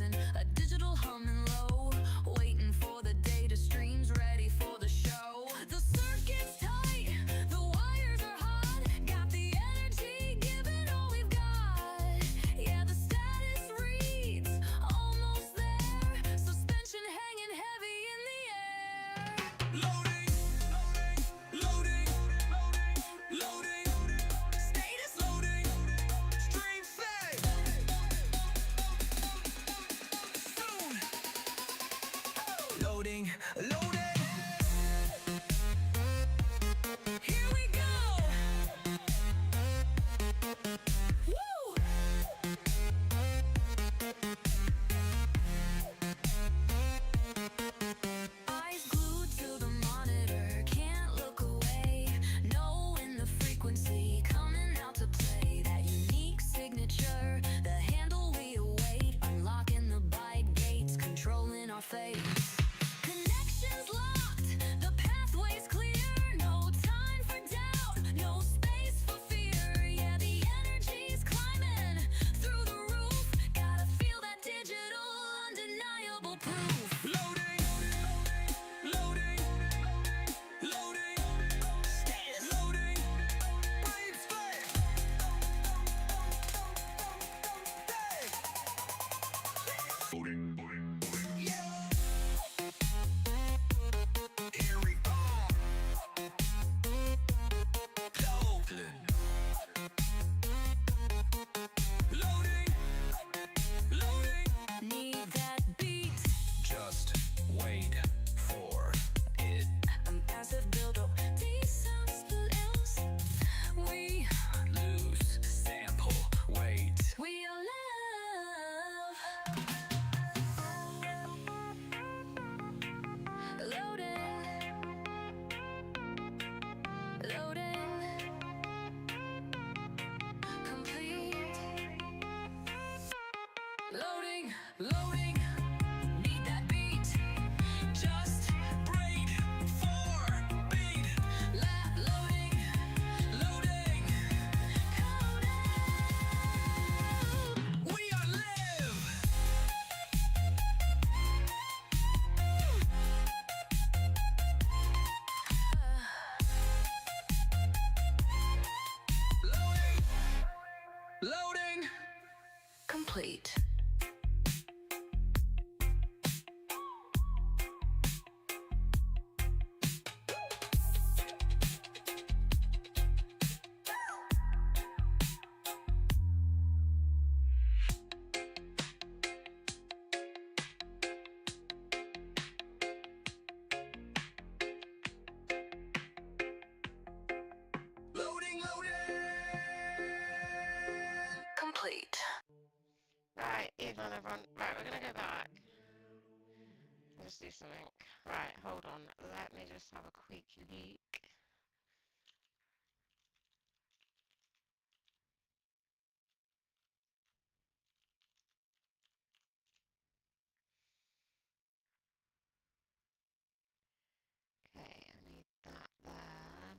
losing, a digital humming low, waiting for the data streams, ready for the show. The circuit's tight, the wires are hot, got the energy, giving all we've got. Yeah, the status reads almost there, suspension hanging heavy in the air. Loading, loading, loading, loading, status loading, stream fade. Soon. Loading, loading. Here we go. Woo! Eyes glued to the monitor, can't look away, knowing the frequency coming out to play. That unique signature, the handle we await, unlocking the byte gates, controlling our fate. Connections locked, the pathway's clear, no time for doubt, no space for fear. Yeah, the energy's climbing through the roof, gotta feel that digital, undeniable proof. Loading, loading, loading, status loading, breathe space. Loading, loading, loading. Yeah. Here we are. Loading, loading. Need that beat. Just wait for it. A massive build-up. These sounds split else. We Loose sample weight. we are love. Loading, loading, complete. Loading, loading. Need that beat. Just Braid for beat. loading, loading, coding. We are live. Loading, Loading. complete. Loading, loading. Complete. Right, evening everyone. Right, we're gonna go back. Let's do something. Right, hold on. Let me just have a quick look. Okay, I need that there.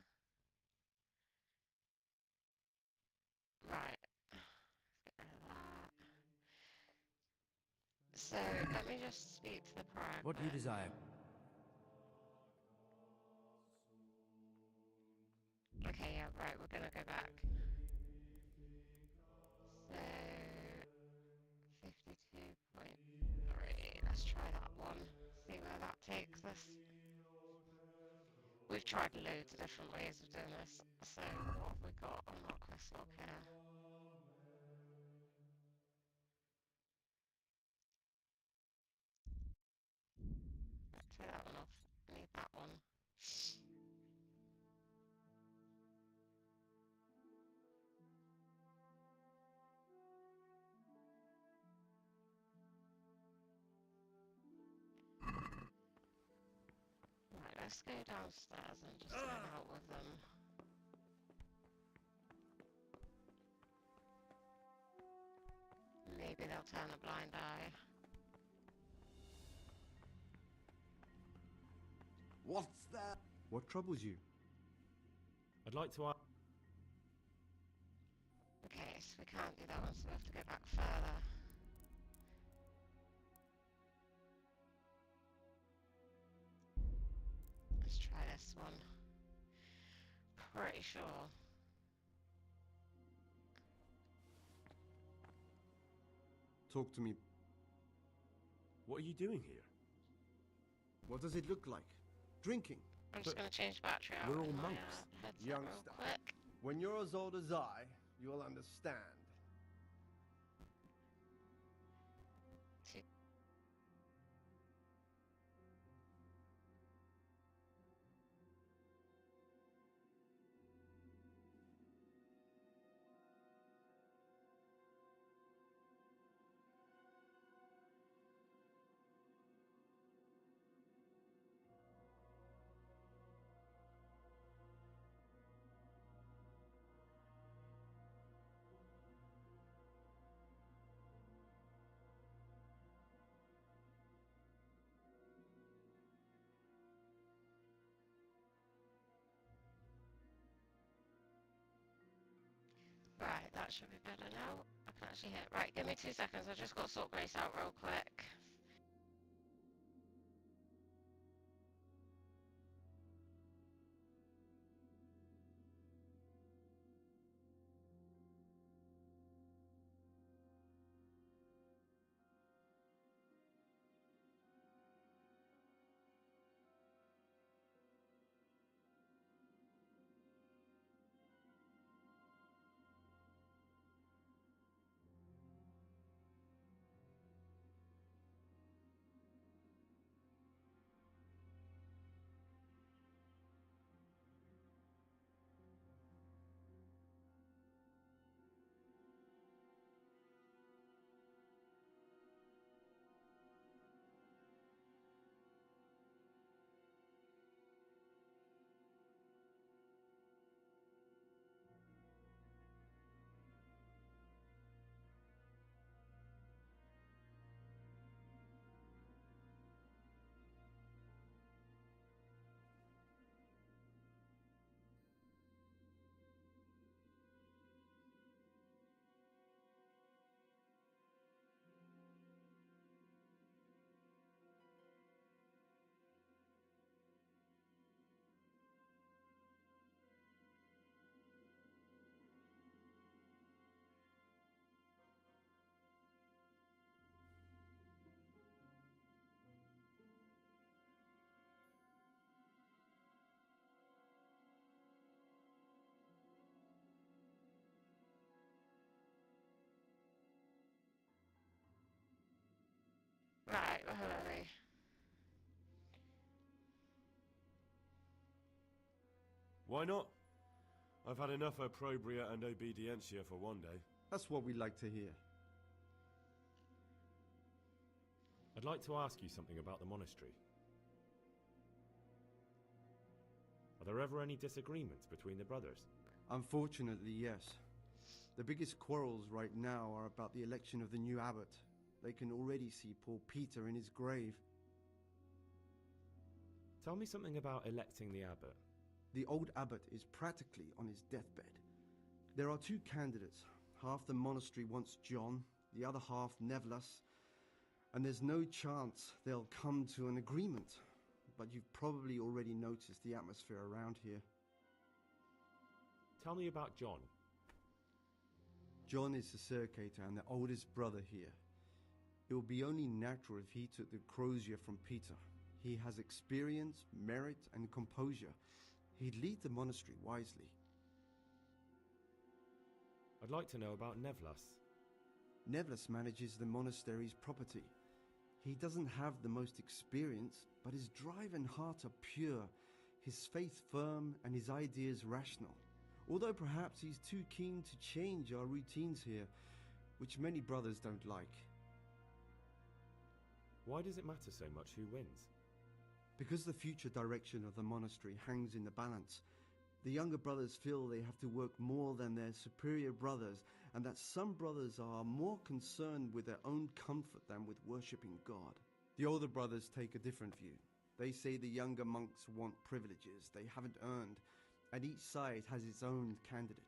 Right. Get rid of that. So, let me just speak to the program. What do you desire? Okay, yeah, right, we're gonna go back. So, 52.3, let's try that one, see where that takes us. We've tried loads of different ways of doing this, so what have we got on our quest log here? Let's take that one off, I need that one. Right, let's go downstairs and just hang out with them. Maybe they'll turn a blind eye. What's that? What troubles you? I'd like to ask. Okay, so we can't do that one, so we have to go back further. pretty sure. Talk to me. What are you doing here? What does it look like? Drinking. I'm just But going to change the battery out we're of all my monks. headset Youngster. real quick. When you're as old as I, you'll understand. Right, that should be better now. I can actually hit. Right, give me 2 seconds. I just got sort Grace out real quick. Right, where are we? Why not? I've had enough opprobria and obedientia for one day. That's what we like to hear. I'd like to ask you something about the monastery. Are there ever any disagreements between the brothers? Unfortunately, yes. The biggest quarrels right now are about the election of the new abbot. They can already see poor Peter in his grave. Tell me something about electing the abbot. The old abbot is practically on his deathbed. There are two candidates. Half the monastery wants John, the other half Nevlas, and there's no chance they'll come to an agreement. But you've probably already noticed the atmosphere around here. Tell me about John. John is the circator and the oldest brother here. It would be only natural if he took the crozier from Peter. He has experience, merit, and composure. He'd lead the monastery wisely. I'd like to know about Nevlas. Nevlas manages the monastery's property. He doesn't have the most experience, but his drive and heart are pure, his faith firm, and his ideas rational. Although perhaps he's too keen to change our routines here, which many brothers don't like. Why does it matter so much who wins? Because the future direction of the monastery hangs in the balance. The younger brothers feel they have to work more than their superior brothers, and that some brothers are more concerned with their own comfort than with worshipping God. The older brothers take a different view. They say the younger monks want privileges they haven't earned, and each side has its own candidate.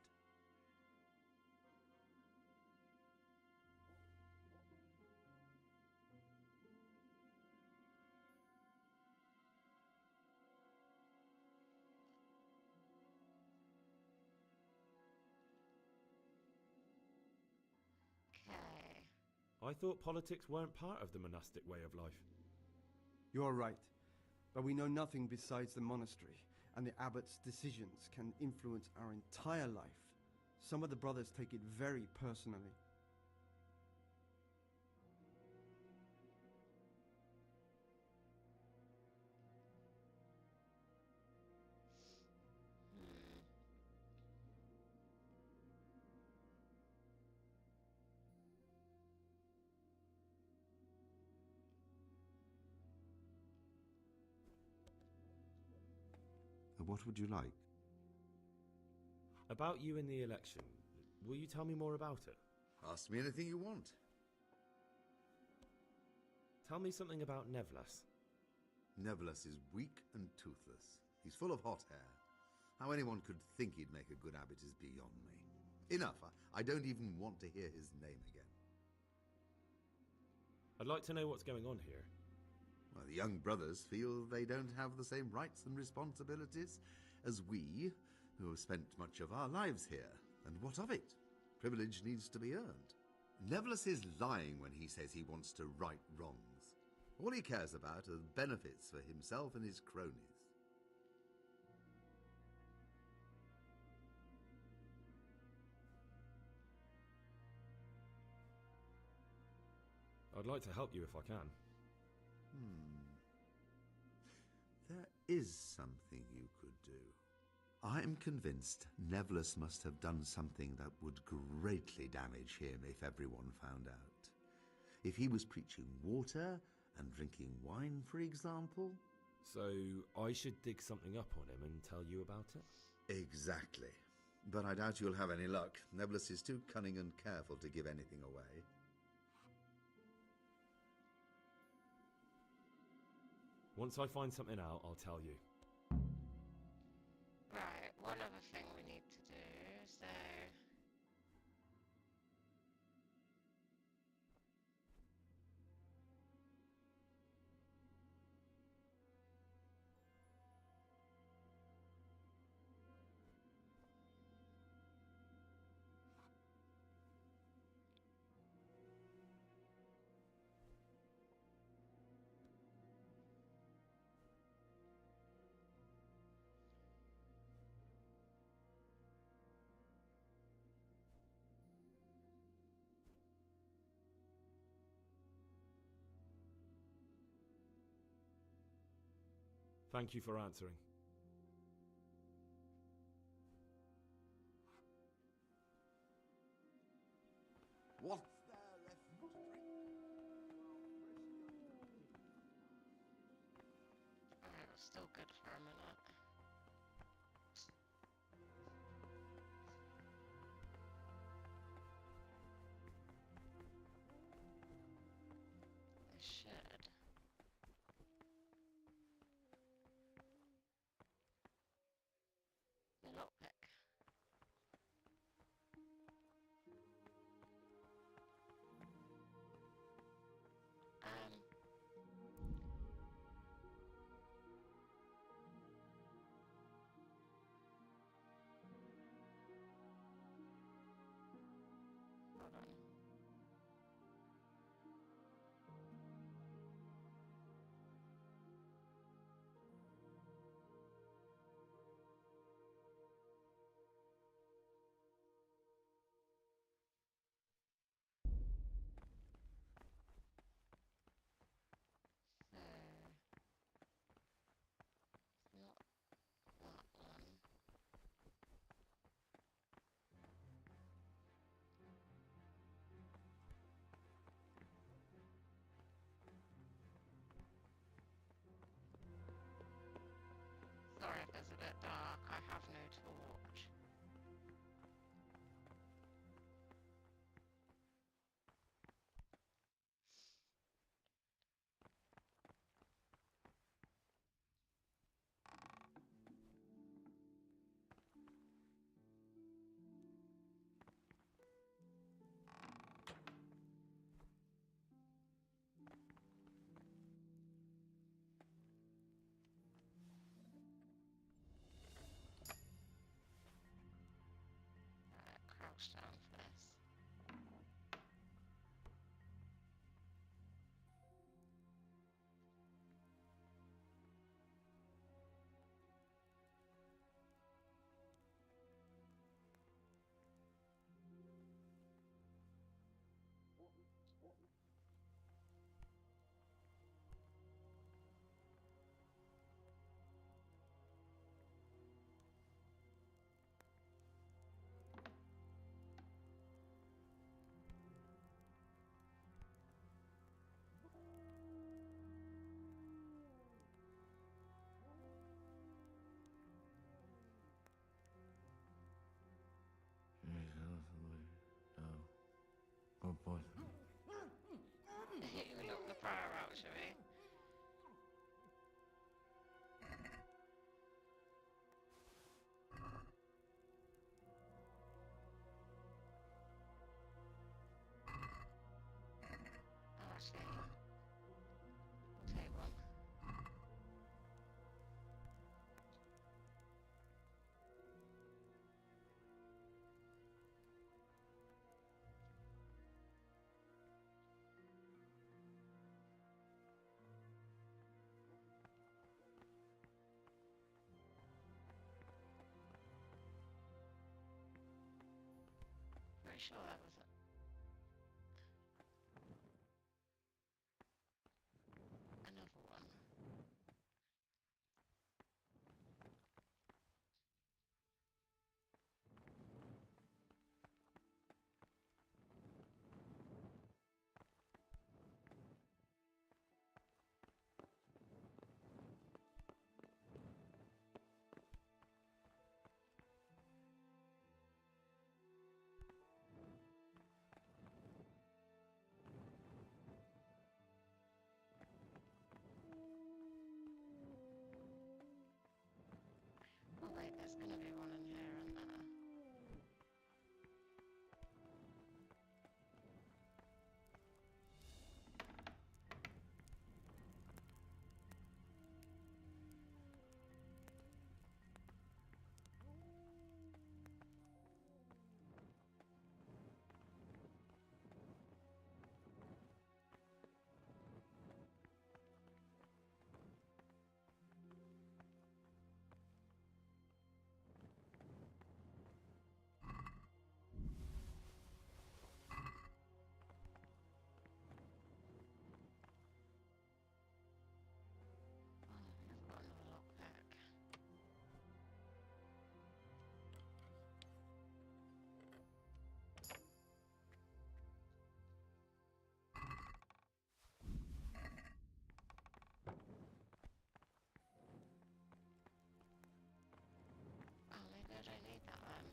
I thought politics weren't part of the monastic way of life. You're right, but we know nothing besides the monastery, and the abbot's decisions can influence our entire life. Some of the brothers take it very personally. Hmm. What would you like? About you in the election, will you tell me more about it? Ask me anything you want. Tell me something about Nevlas. Nevlas is weak and toothless. He's full of hot hair. How anyone could think he'd make a good abbot is beyond me. Enough. I don't even want to hear his name again. I'd like to know what's going on here. Well, the young brothers feel they don't have the same rights and responsibilities as we, who have spent much of our lives here. And what of it? Privilege needs to be earned. Nevlas is lying when he says he wants to right wrongs. All he cares about are benefits for himself and his cronies. I'd like to help you if I can. There is something you could do. I am convinced Nevlas must have done something that would greatly damage him if everyone found out. If he was preaching water and drinking wine, for example. So, I should dig something up on him and tell you about it? Exactly. But I doubt you'll have any luck. Nevlas is too cunning and careful to give anything away. Once I find something out, I'll tell you. Right, one other thing we need to do, so... Thank you for answering. What's there left to drink? Alright, it's still good for a minute. I should. The lockpick. Hold on. So, not that one. Sorry if it's a bit dark, I have no torch. Right, crouch down for this. Oh boy. You knock the prior out, shall we? Oh, actually, we'll take one. Pretty sure that was it. Another one. Oh wait, there's gonna be one in here, isn't there? Oh, I've got another lockpick. Oh, maybe I don't need that then.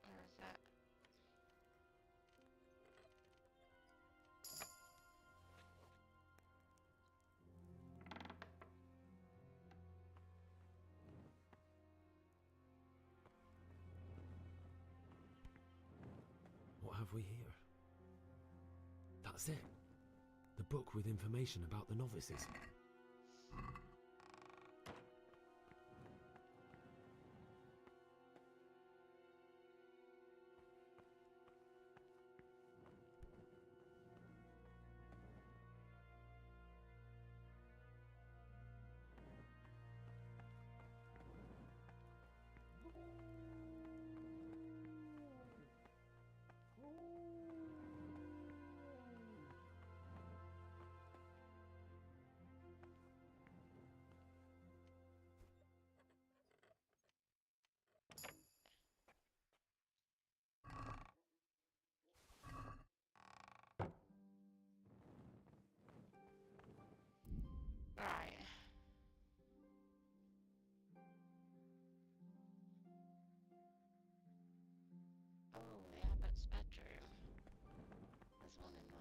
Or is that? What have we here? That's it. The book with information about the novices. Right. Oh, the abbot's bedroom. There's one in there.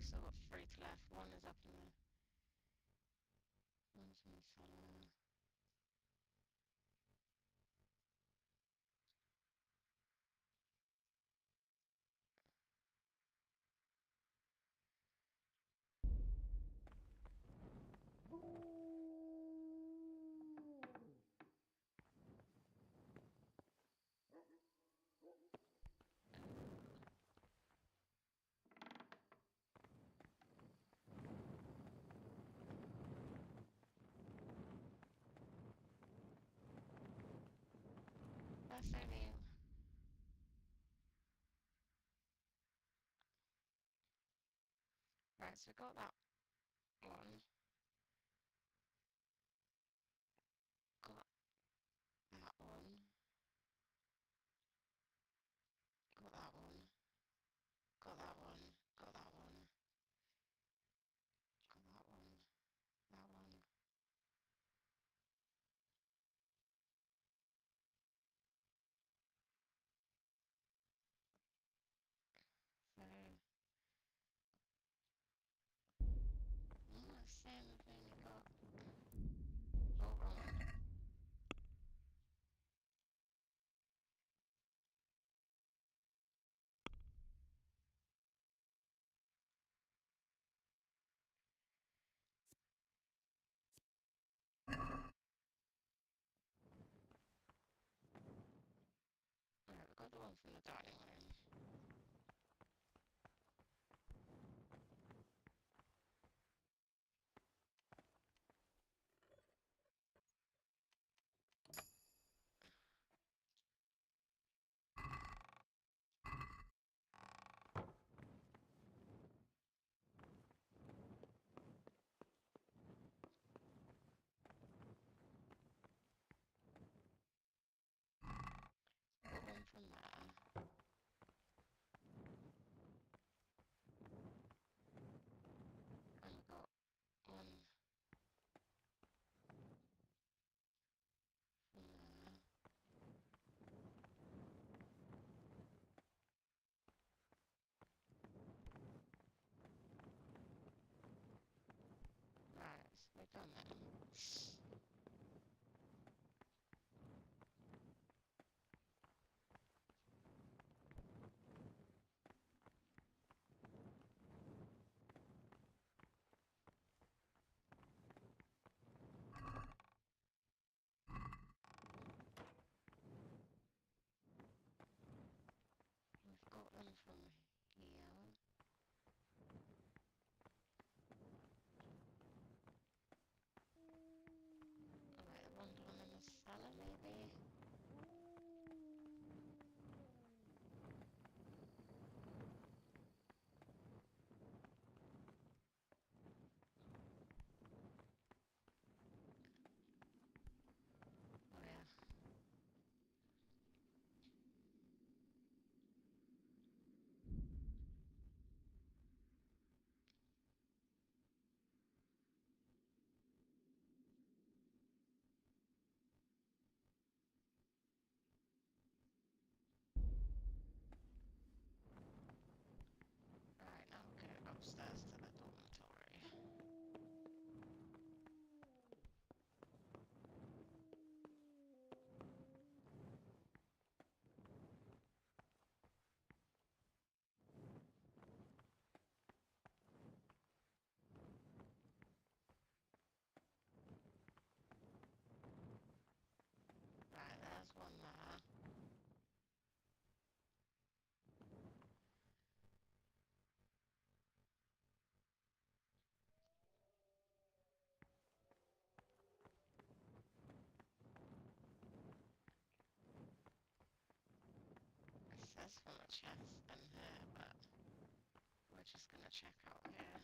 we've still got 3 left. One is up in there. One's in the cellar. That's only... Right, so we got that one. Got that one. Got that one. Got that one. Got that one. Got that one. That one. So... I'm not saying I've only got... Oh, wrong one. Alright, we got the one from the dining room. Got one from there. And we got one from there. Right, so we're done then. We've got them from here. Alright, one down in the cellar maybe? Oh yeah. Right, now we'll go upstairs to the dormitory. Right, there's one there. It says from a chest in here, but we're just gonna check out here.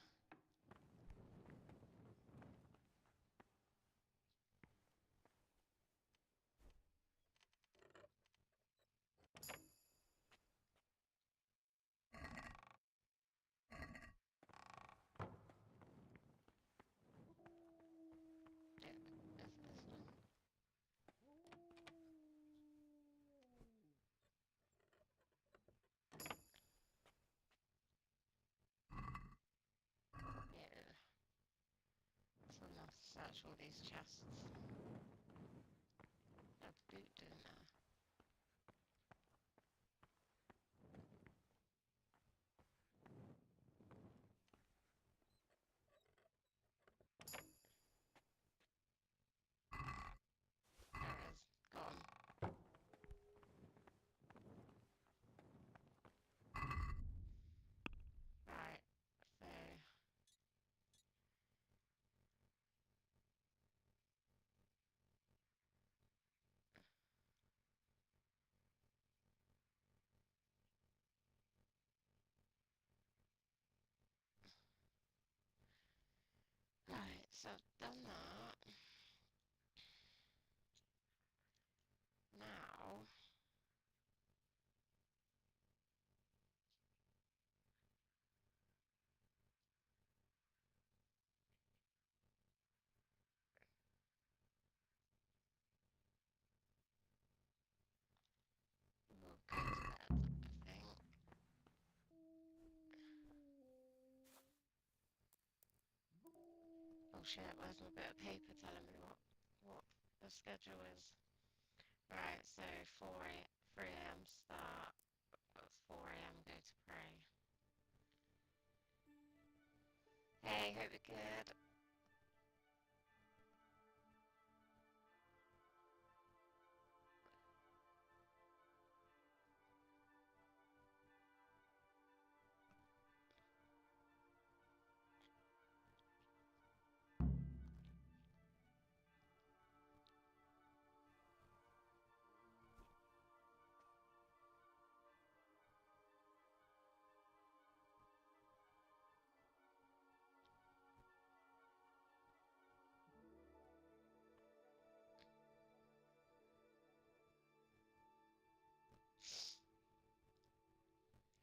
Yeah, is this one? search all these chests. A boot in there. There it is. Gone. Right, so... Right, so I've done that. Now... we'll go to bed, I think. Oh shit, where's my bit of paper telling me what the schedule is? Right, so 3 a.m. start, 4 a.m. go to pray. Hey, hope you're good.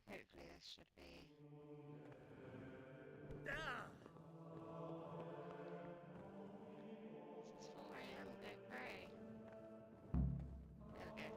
Hopefully this should be... It's 4 a.m. go pray. There we go.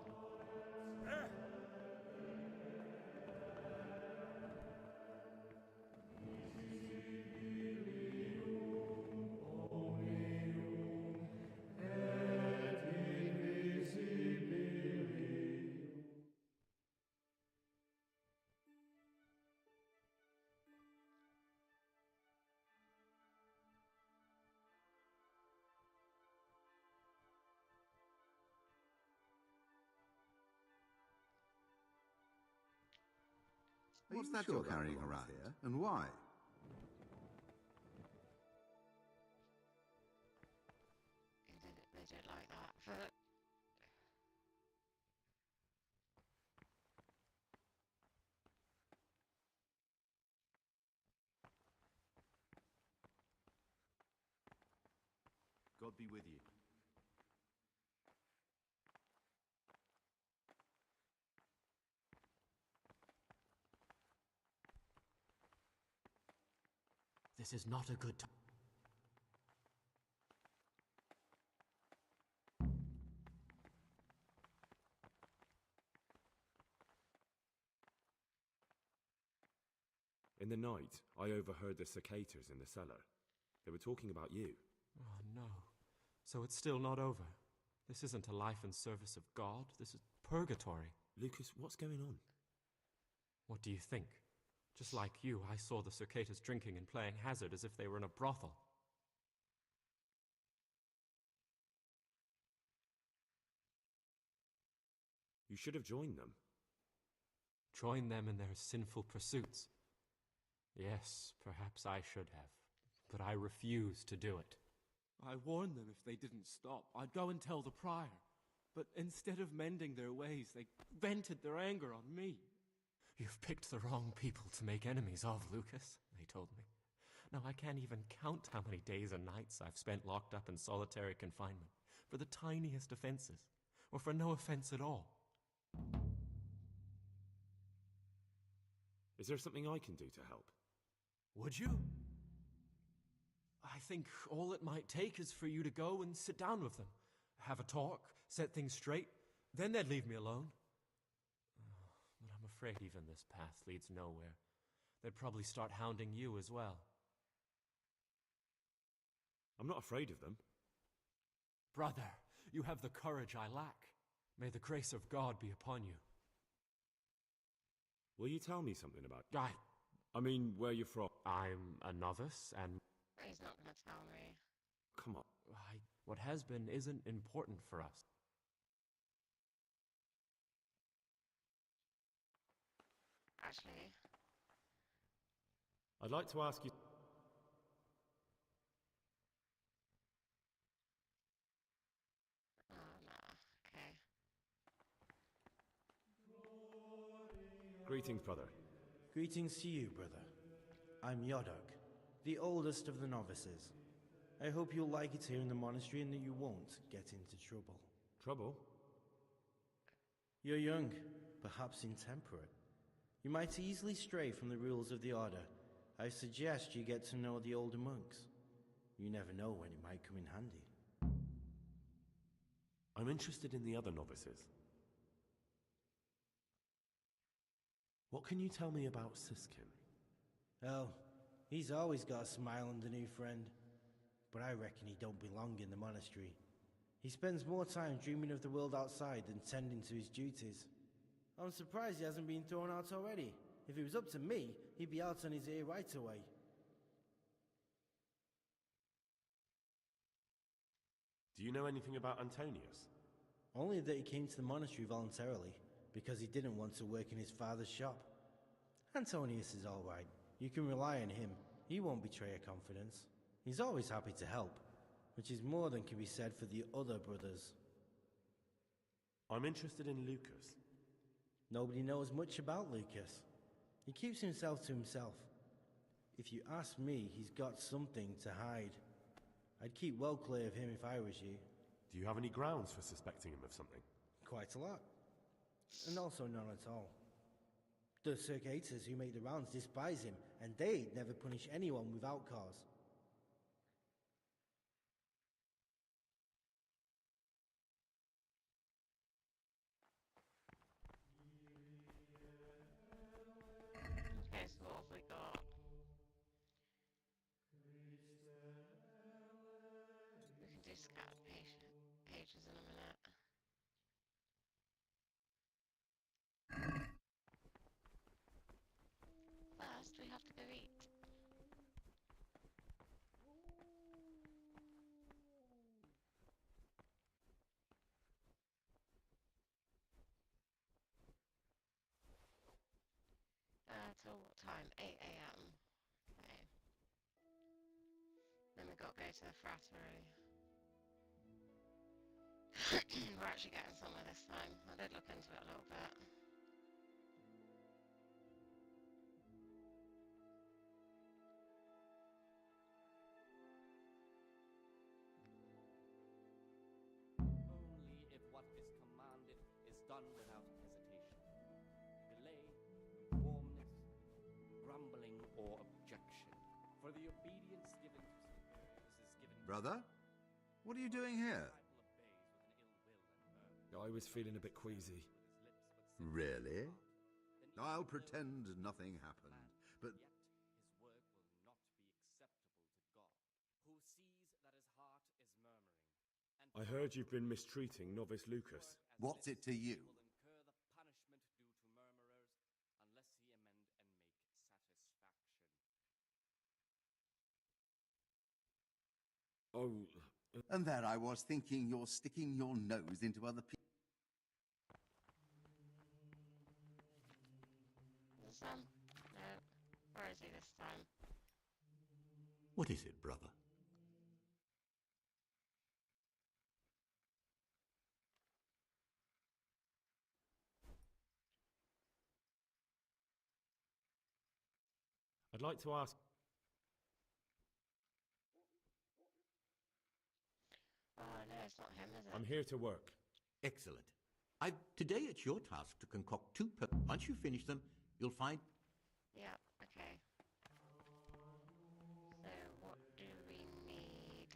What's that you're carrying around here, and why? They did like that, but... God be with you. This is not a good time. In the night, I overheard the cicadas in the cellar. They were talking about you. Oh no. So it's still not over. This isn't a life in service of God. This is purgatory. Lucas, what's going on? What do you think? Just like you, I saw the cicadas drinking and playing hazard as if they were in a brothel. You should have joined them. Join them in their sinful pursuits. Yes, perhaps I should have, but I refuse to do it. I warned them if they didn't stop, I'd go and tell the prior. But instead of mending their ways, they vented their anger on me. You've picked the wrong people to make enemies of, Lucas, they told me. Now I can't even count how many days and nights I've spent locked up in solitary confinement for the tiniest offenses, or for no offense at all. Is there something I can do to help? Would you? I think all it might take is for you to go and sit down with them. Have a talk, set things straight, then they'd leave me alone. But I'm afraid even this path leads nowhere. They'd probably start hounding you as well. I'm not afraid of them. Brother, you have the courage I lack. May the grace of God be upon you. Will you tell me something about... I I mean, where you're from? I'm a novice, and He's not gonna tell me. Come on. what has been isn't important for us. Actually, I'd like to ask you... oh nah, okay. Greetings, brother. Greetings to you, brother. I'm Yodok, the oldest of the novices. I hope you'll like it here in the monastery and that you won't get into trouble. Trouble? You're young, perhaps intemperate. You might easily stray from the rules of the order. I suggest you get to know the older monks. You never know when it might come in handy. I'm interested in the other novices. What can you tell me about Siskin? Oh, he's always got a smile on the new friend. But I reckon he don't belong in the monastery. He spends more time dreaming of the world outside than tending to his duties. I'm surprised he hasn't been thrown out already. If it was up to me, he'd be out on his ear right away. Do you know anything about Antonius? Only that he came to the monastery voluntarily, because he didn't want to work in his father's shop. Antonius is all right. You can rely on him. He won't betray your confidence. He's always happy to help, which is more than can be said for the other brothers. I'm interested in Lucas. Nobody knows much about Lucas. He keeps himself to himself. If you ask me, he's got something to hide. I'd keep well clear of him if I was you. Do you have any grounds for suspecting him of something? Quite a lot. And also none at all. The circuitous who make the rounds despise him, and they'd never punish anyone without cause. Okay, so what have we got? We can do scatter pages in a minute. First, we have to go eat. Till what time? 8 a.m. Okay. Then we got to go to the frattery. We're actually getting somewhere this time. I did look into it a little bit. Only if what is commanded is done without hesitation. Delay, warmness, grumbling, or objection. For the obedience given to superiors is given. Brother, what are you doing here? I was feeling a bit queasy. Really? I'll pretend nothing happened, but Yet his work will not be acceptable to God, who sees that his heart is murmuring. And I heard you've been mistreating novice Lucas. what's it to you? will incur the punishment due to murmurers unless he amend and make satisfaction. Oh, And there I was thinking you're sticking your nose into other people. Is no. Where is he this time? What is it, brother? I'd like to ask... Oh no, it's not him, is it? I'm here to work. Excellent. Today it's your task to concoct once you finish them, you'll find... Yeah, okay. So, what do we need?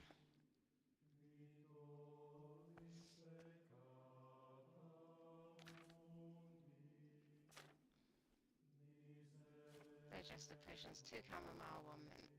Digestive potions, 2 chamomile, 1 mint.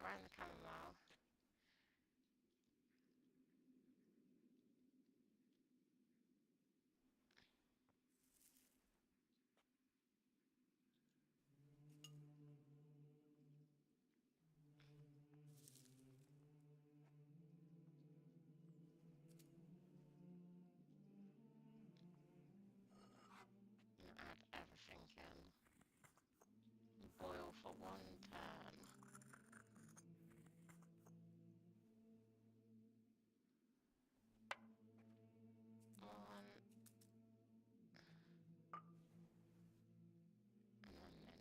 grind the chamomile. And add everything in. Boil for 1 turn. 1 and 1 minute.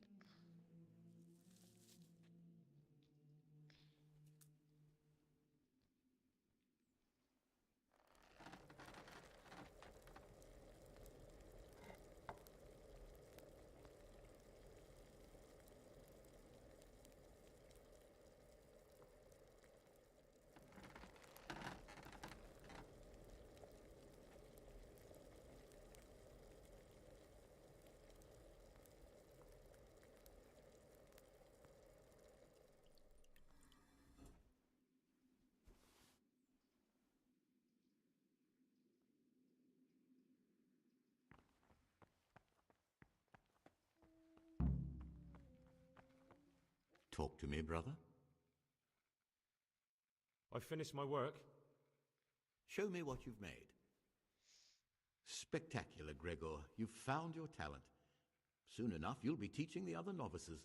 Talk to me, brother. I've finished my work. Show me what you've made. Spectacular, Gregor. You've found your talent. Soon enough, you'll be teaching the other novices.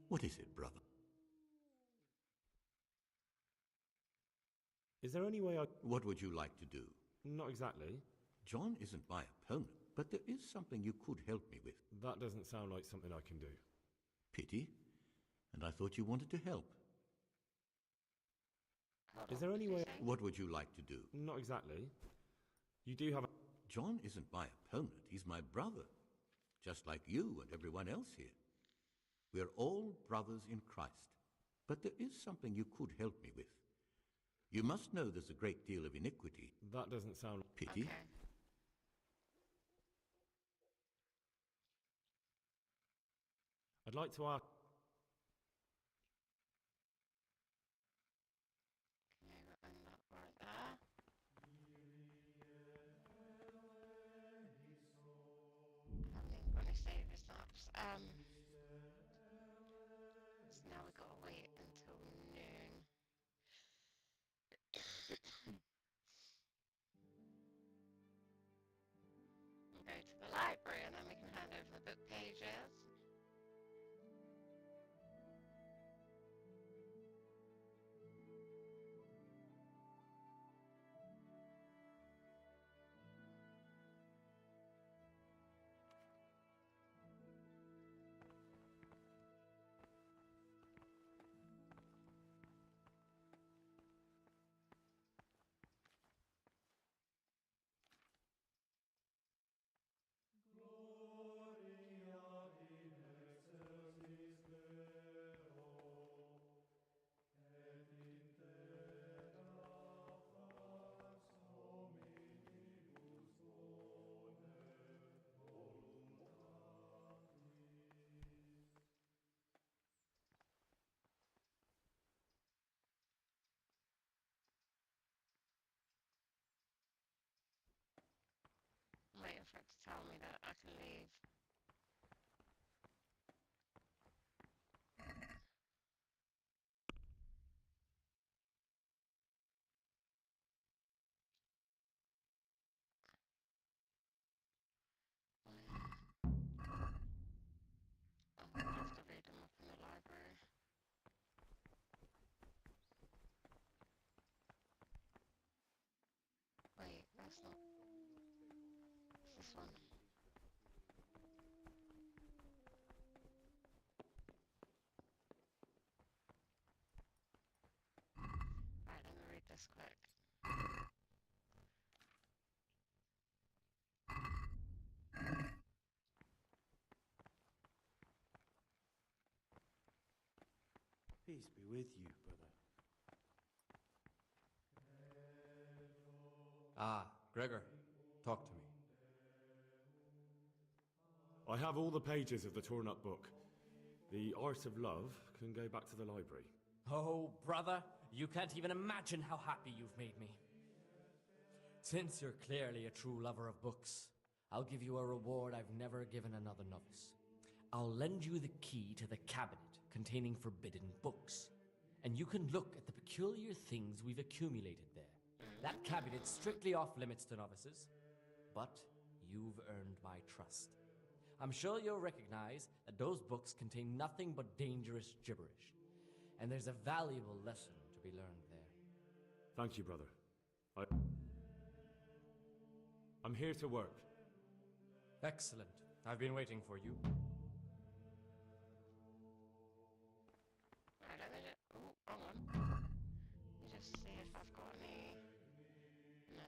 What is it, brother? Is there any way I... What would you like to do? Not exactly. John isn't my opponent, but there is something you could help me with. That doesn't sound like something I can do. Pity. And I thought you wanted to help. Is there any way... What would you like to do? Not exactly. You do have a... John isn't my opponent, he's my brother. Just like you and everyone else here. We're all brothers in Christ. But there is something you could help me with. You must know there's a great deal of iniquity. That doesn't sound... Pity. Okay. I'd like to ask... Okay, and that right there. Haven't even got any saving snaps. So now we've got to wait until noon. We'll go to the library and then we can hand over the book pages. I'm waiting for it to tell me that I can leave. I'm gonna have to read them up in the library. Wait, that's not... It's this one. Right, let me read this quick. Peace be with you, brother. Ah, Gregor, talk to me. I have all the pages of the torn-up book. The Art of Love can go back to the library. Oh, brother, you can't even imagine how happy you've made me. Since you're clearly a true lover of books, I'll give you a reward I've never given another novice. I'll lend you the key to the cabinet containing forbidden books, and you can look at the peculiar things we've accumulated there. That cabinet's strictly off limits to novices, but you've earned my trust. I'm sure you'll recognize that those books contain nothing but dangerous gibberish, and there's a valuable lesson to be learned there. Thank you, brother. I'm here to work. Excellent. I've been waiting for you. Alright, let me just... Oh, hang on. Let me just see if I've got any... No.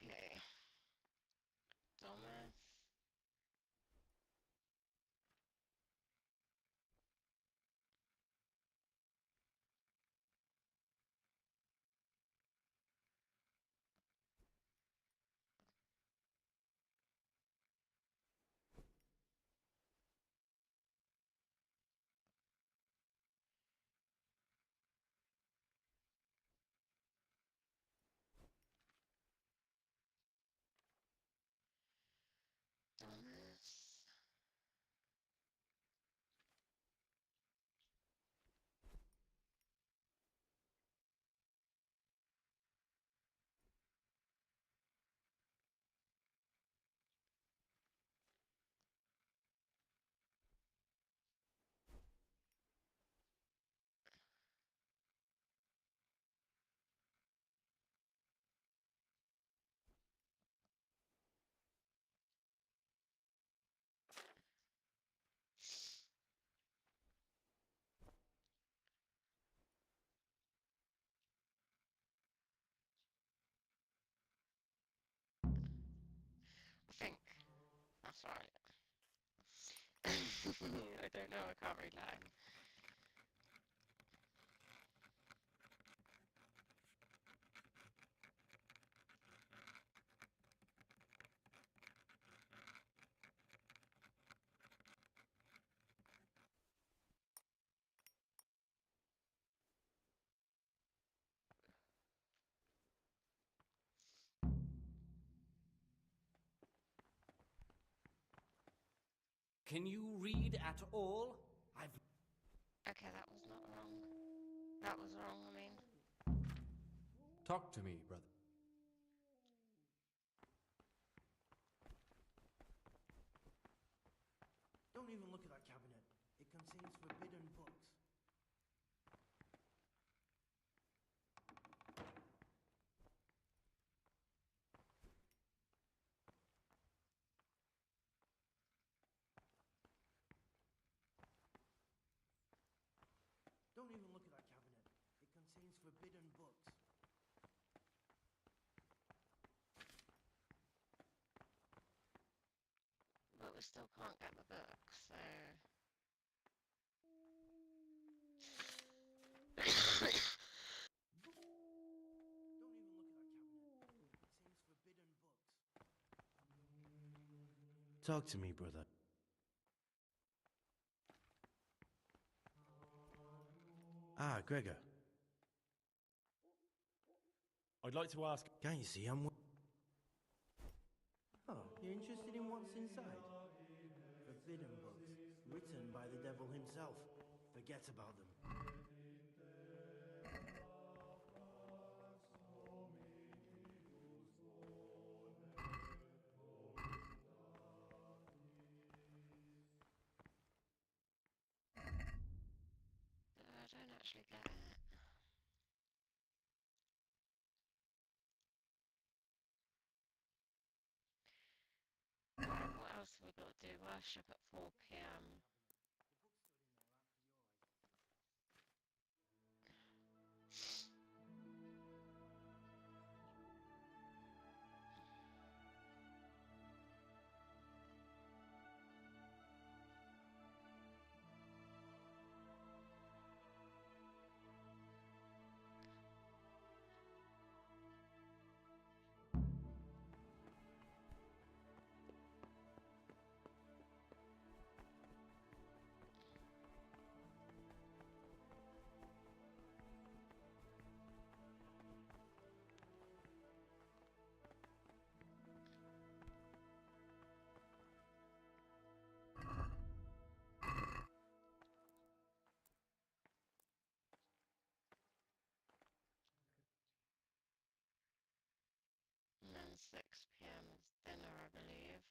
Okay. Thomas. Thomas. I think that's right. I don't know, I can't read Latin. Can you read at all? Okay, that was not wrong. That was wrong, I mean. Talk to me, brother. Don't even look at that cabinet. It contains forbidden books. Don't even look at that cabinet. It contains forbidden books. But we still can't get the book, so... Talk to me, brother. Ah, Gregor. I'd like to ask. Can't you see I'm... Oh, you're interested in what's inside? Forbidden books, written by the devil himself. Forget about them. I don't actually get it. What else have we got to do? Worship at 4 p.m. And then 6 p.m. is dinner, I believe.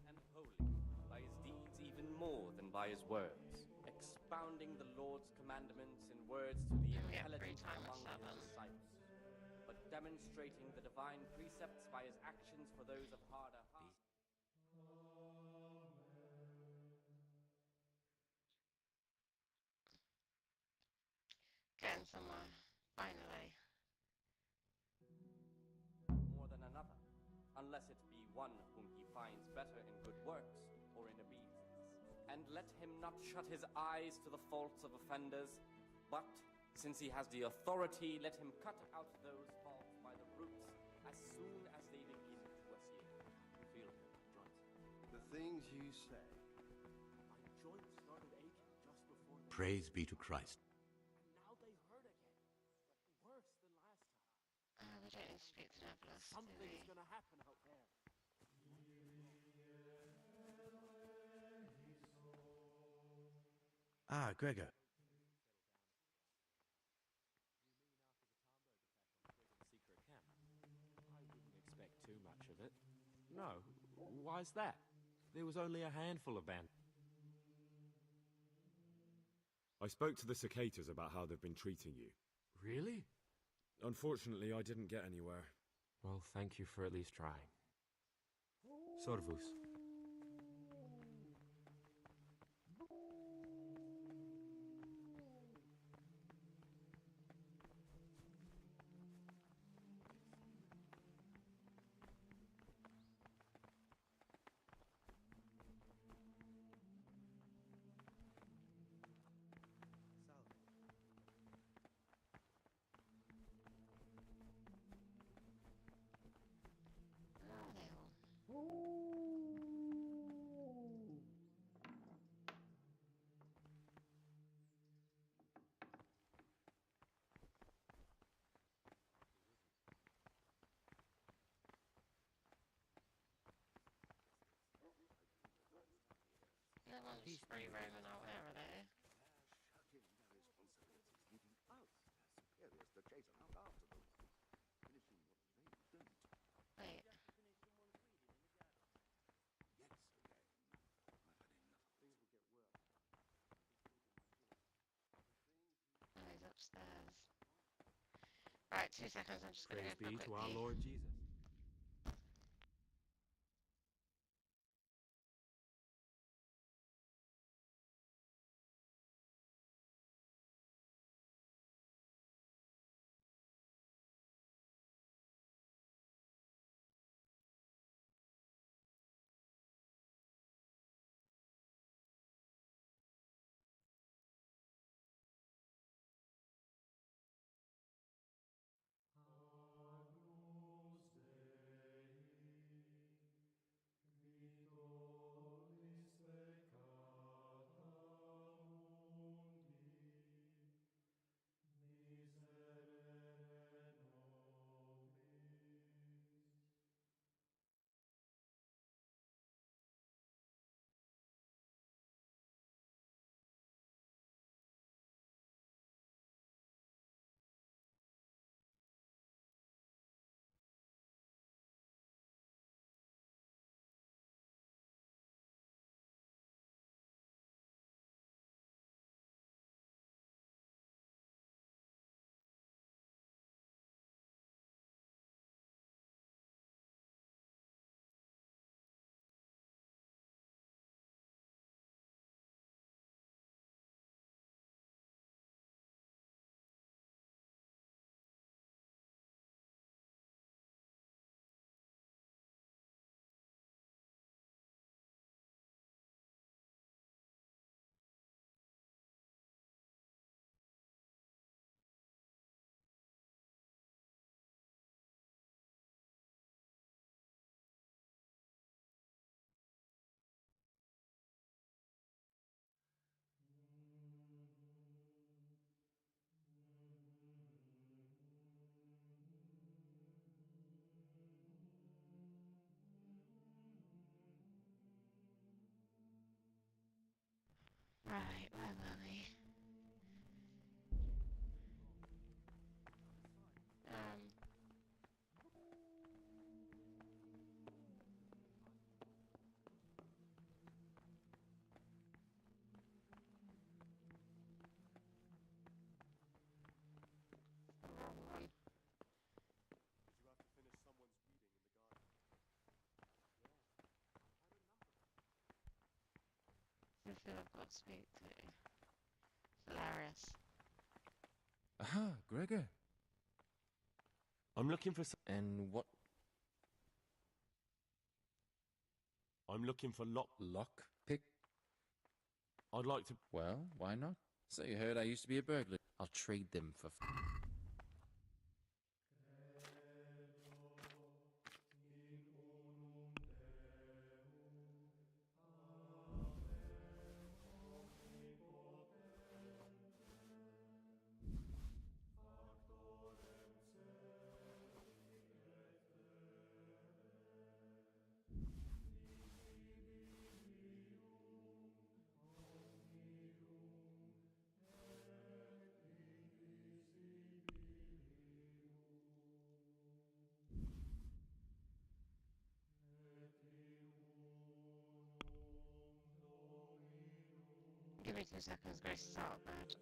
And holy, by his deeds even more than by his words, expounding the Lord's commandments in words to the And we have free intelligent time at among 7. his disciples, but demonstrating the divine precepts by his actions for those of harder heart. Getting somewhere, finally. More than another, unless it be one whom he finds better in good works or in obedience. And let him not shut his eyes to the faults of offenders, but, since he has the authority, let him cut out those faults by the roots as soon as they begin to assail. Feel it, joints. The things you say. My joints started aching just before the... Praise be to Christ. Now they hurt again. Worse than last time. We don't need to speak to Nebulas, do Something we? is gonna happen out there. Ah, Gregor. Secret camp. I wouldn't expect too much of it. No, why's that? There was only a handful of band. I spoke to the cicadas about how they've been treating you. Really? Unfortunately, I didn't get anywhere. Well, thank you for at least trying. Sorvus. Where are they all? The ones free roaming out, where are they? Shirking their responsibilities, leaving us, their superiors, to chase around after them, finishing what they don't. Wait. Yes, again. I've had enough. Things will get worse. Oh, he's upstairs. Right, 2 seconds, I'm just gonna Praise go for a be quick to our pee. Lord Jesus. Right, where were we? The wrong one. Did you have to finish someone's reading in the garden? I feel I've got to speak to. Hilarious. Aha, Gregor. I'm looking for And what I'm looking for lock pick? I'd like to. Well, why not? So you heard I used to be a burglar. I'll trade them for. Give me 2 seconds, Grace is out of bed.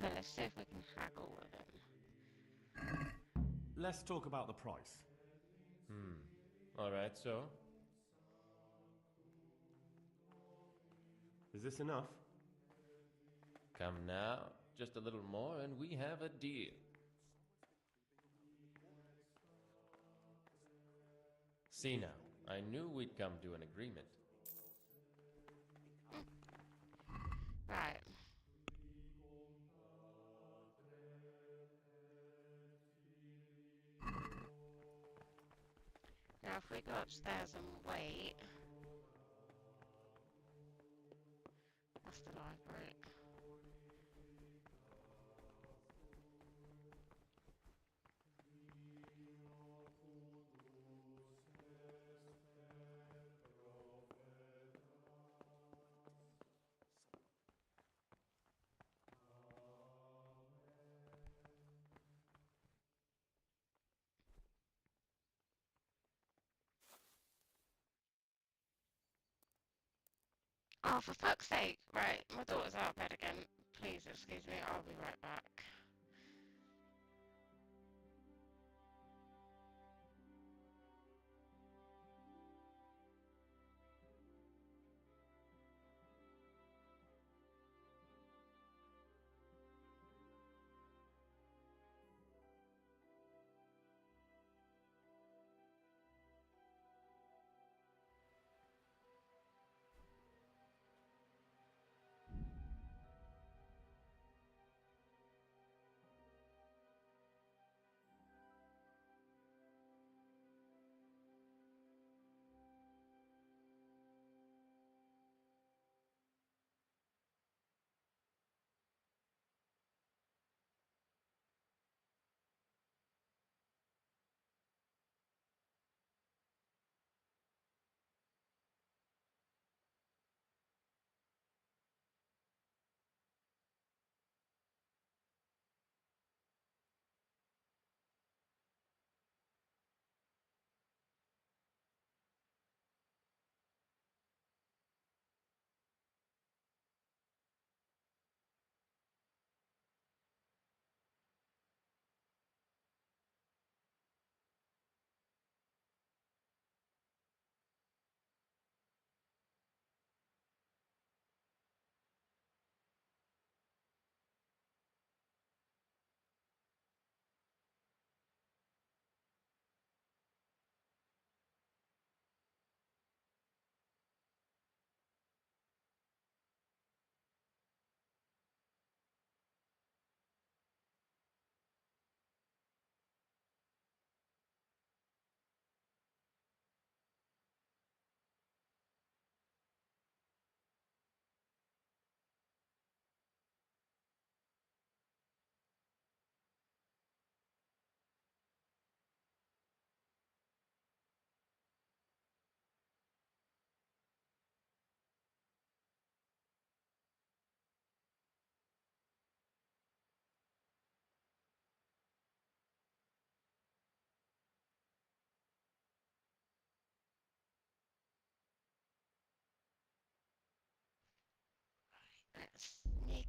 Okay, let's see if we can haggle with him. Let's talk about the price. Alright, so? Is this enough? Come now, just a little more and we have a deal. See now, I knew we'd come to an agreement. Right. Now if we go upstairs and wait. That's the library. Oh, for fuck's sake. Right, my daughter's out of bed again. Please excuse me, I'll be right back.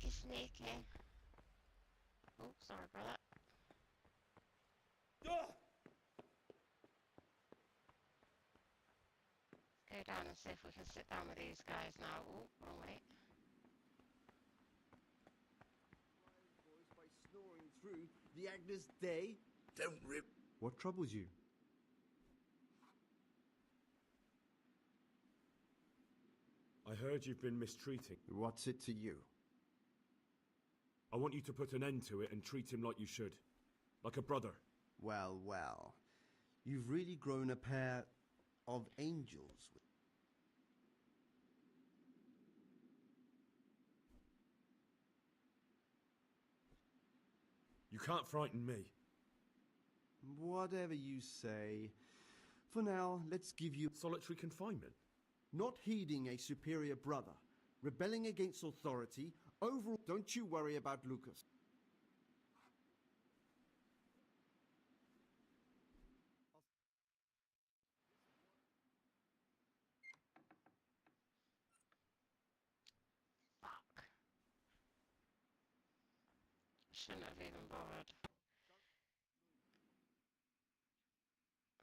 Sneaky, sneaky. Oh, sorry, brother. Go down and see if we can sit down with these guys now. Oh, wrong way. By snoring through the Agnes Day. Don't rip. What troubles you? I heard you've been mistreating. What's it to you? I want you to put an end to it and treat him like you should. Like a brother. Well, well. You've really grown a pair of angels. You can't frighten me. Whatever you say. For now, let's give you solitary confinement. Not heeding a superior brother, rebelling against authority, overall, don't you worry about Lucas. Fuck. Shouldn't have even bothered.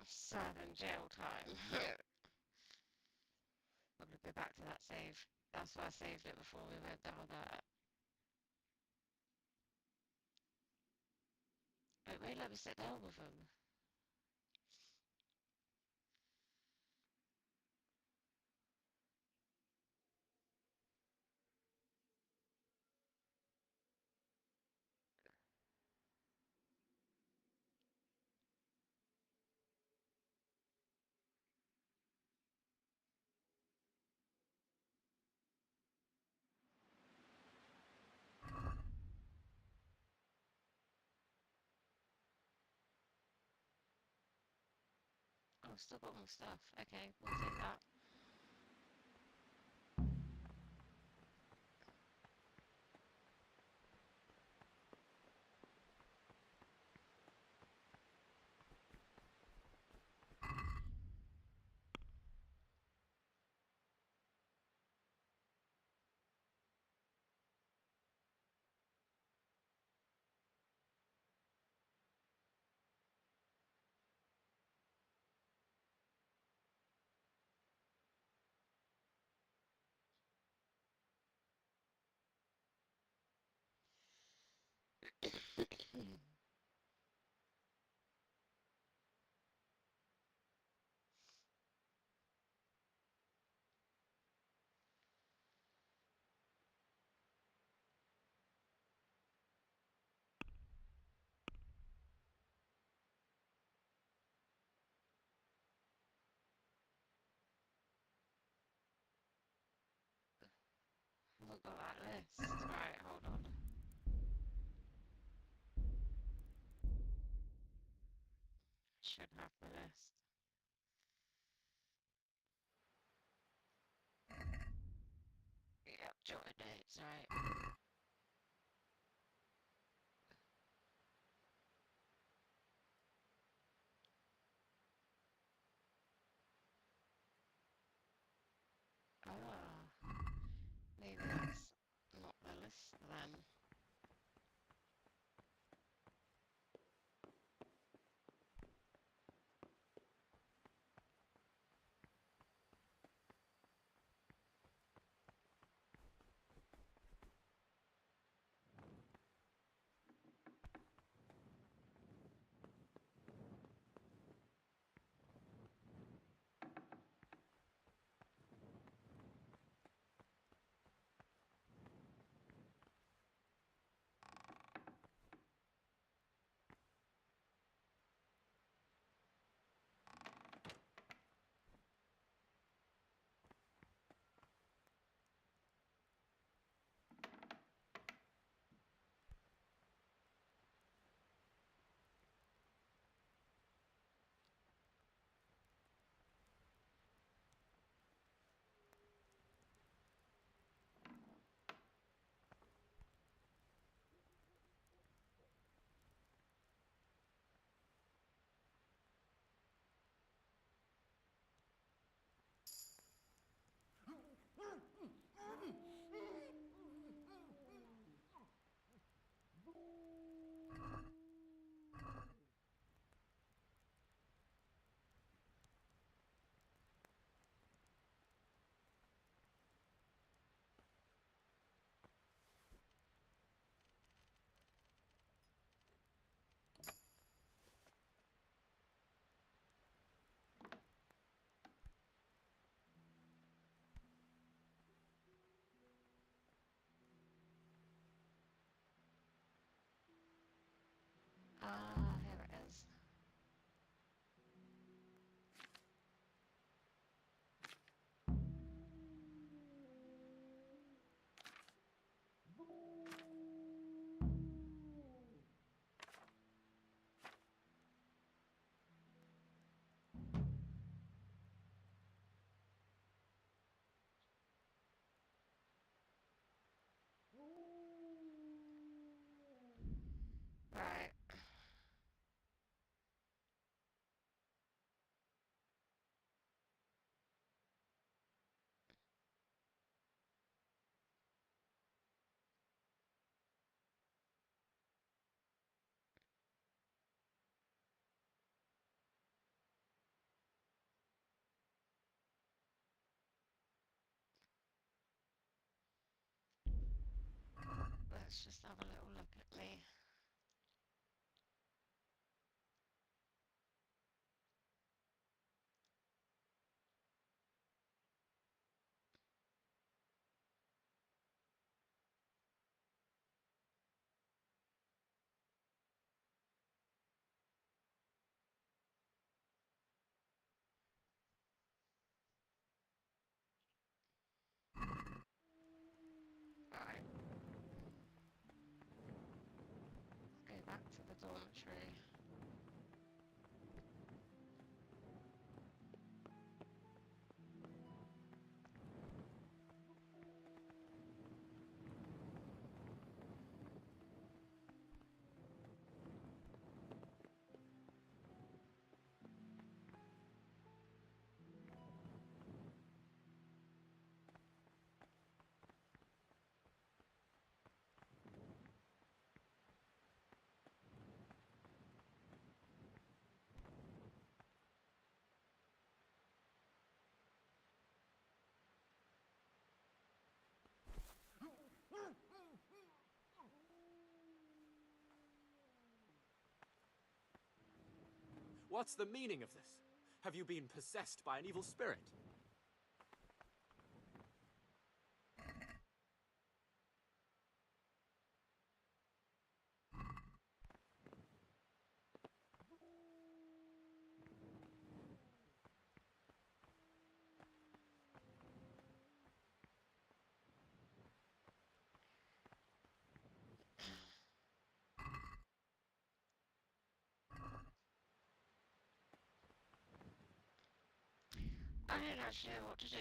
I'm serving jail time. I'm gonna go back to that save. That's why I saved it before we went down there. It won't let me sit down with him. Oh, still got more stuff. Okay, we'll take that. Look at that list. Right, hold on. Should have the list. Yep, jotted notes, right. Ah, maybe that's not the list then. Ah, here it is. Right. Let's just have a little look at me. Right. Go back to the dormitory. What's the meaning of this? Have you been possessed by an evil spirit? I don't actually know what to do.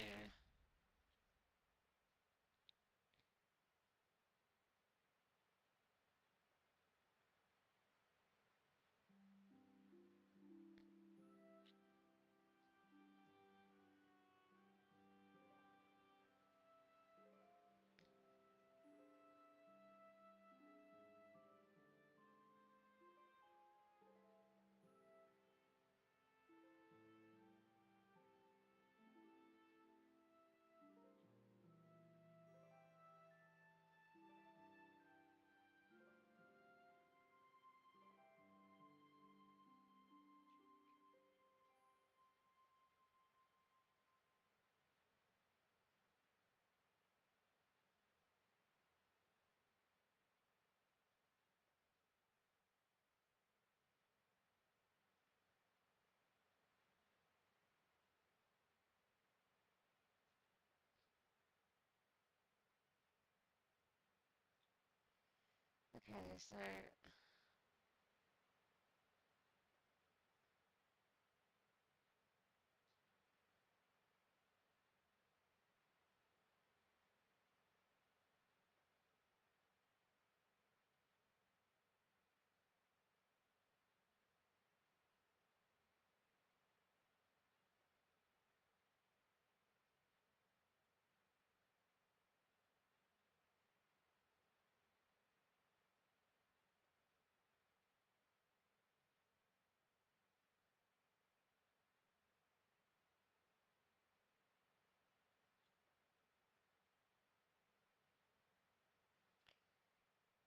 Okay, so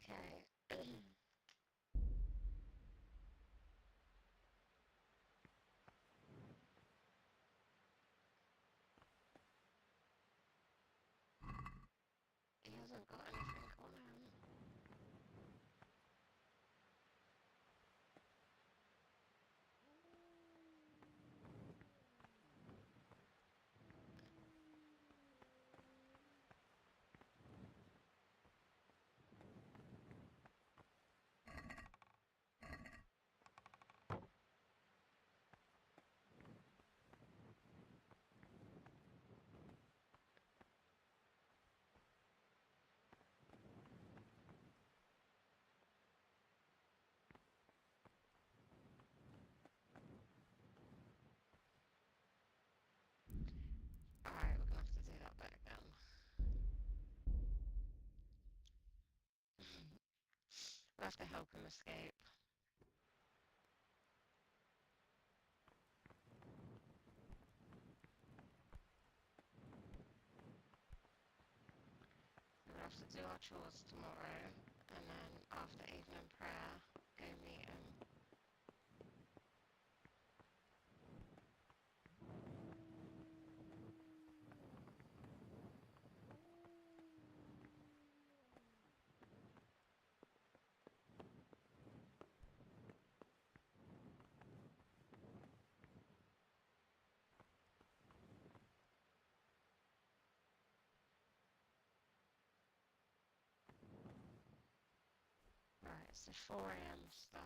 okay. He hasn't got anything on him. I have to help him escape. We'll have to do our chores tomorrow, and then after evening prayer, go meet him. Right, it's a 4 a.m. start.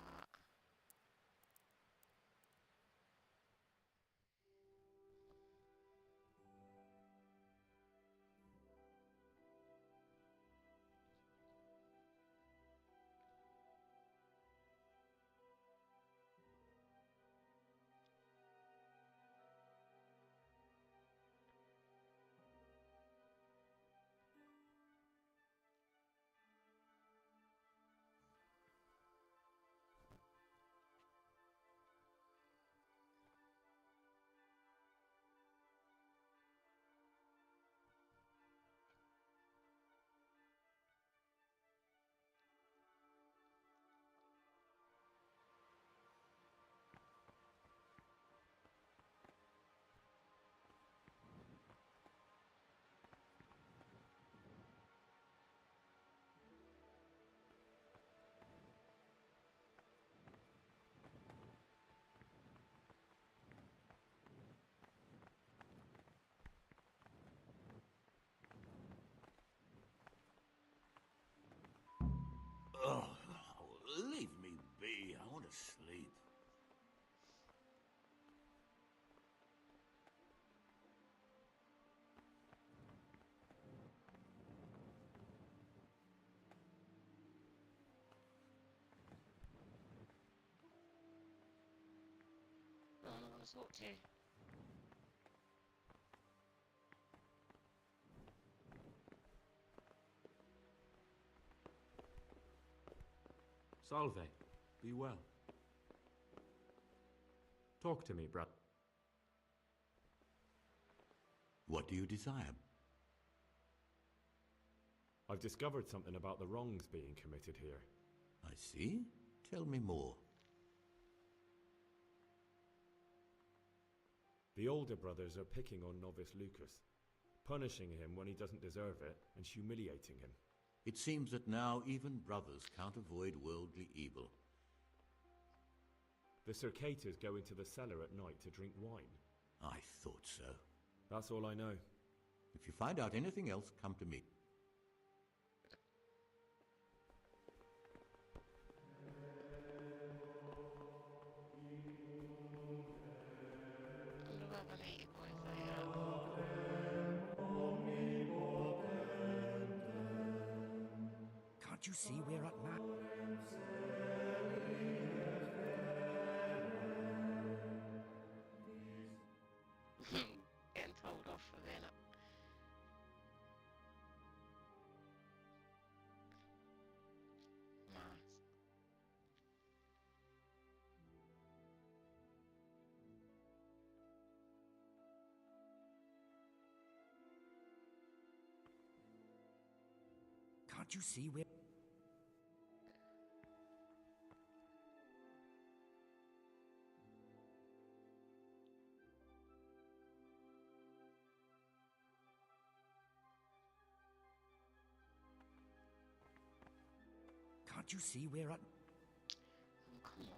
Oh, leave me be. I want to sleep. I want to talk to you. Salve, be well. Talk to me, brother. What do you desire? I've discovered something about the wrongs being committed here. I see. Tell me more. The older brothers are picking on novice Lucas, punishing him when he doesn't deserve it, and humiliating him. It seems that now even brothers can't avoid worldly evil. The Circators go into the cellar at night to drink wine. I thought so. That's all I know. If you find out anything else, come to me. I wonder where the meaty boys are here. Can't you see we're at night? Getting told off for being up. Nice. Can't you see we're... Can't you see we're at... Oh, come on.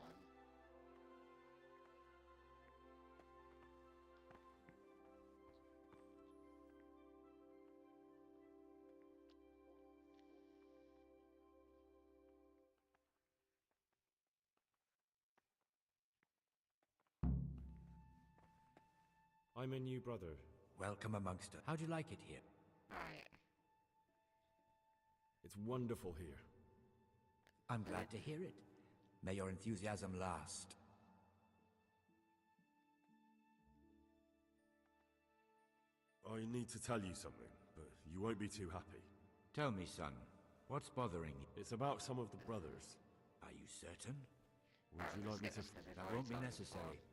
I'm a new brother. Welcome amongst us. How do you like it here? Right. It's wonderful here. I'm glad to hear it. May your enthusiasm last. I need to tell you something, but you won't be too happy. Tell me, son, what's bothering you? It's about some of the brothers. certain? Would Right, you let's like me get to... this 'cause we've That already won't be told him necessary. before.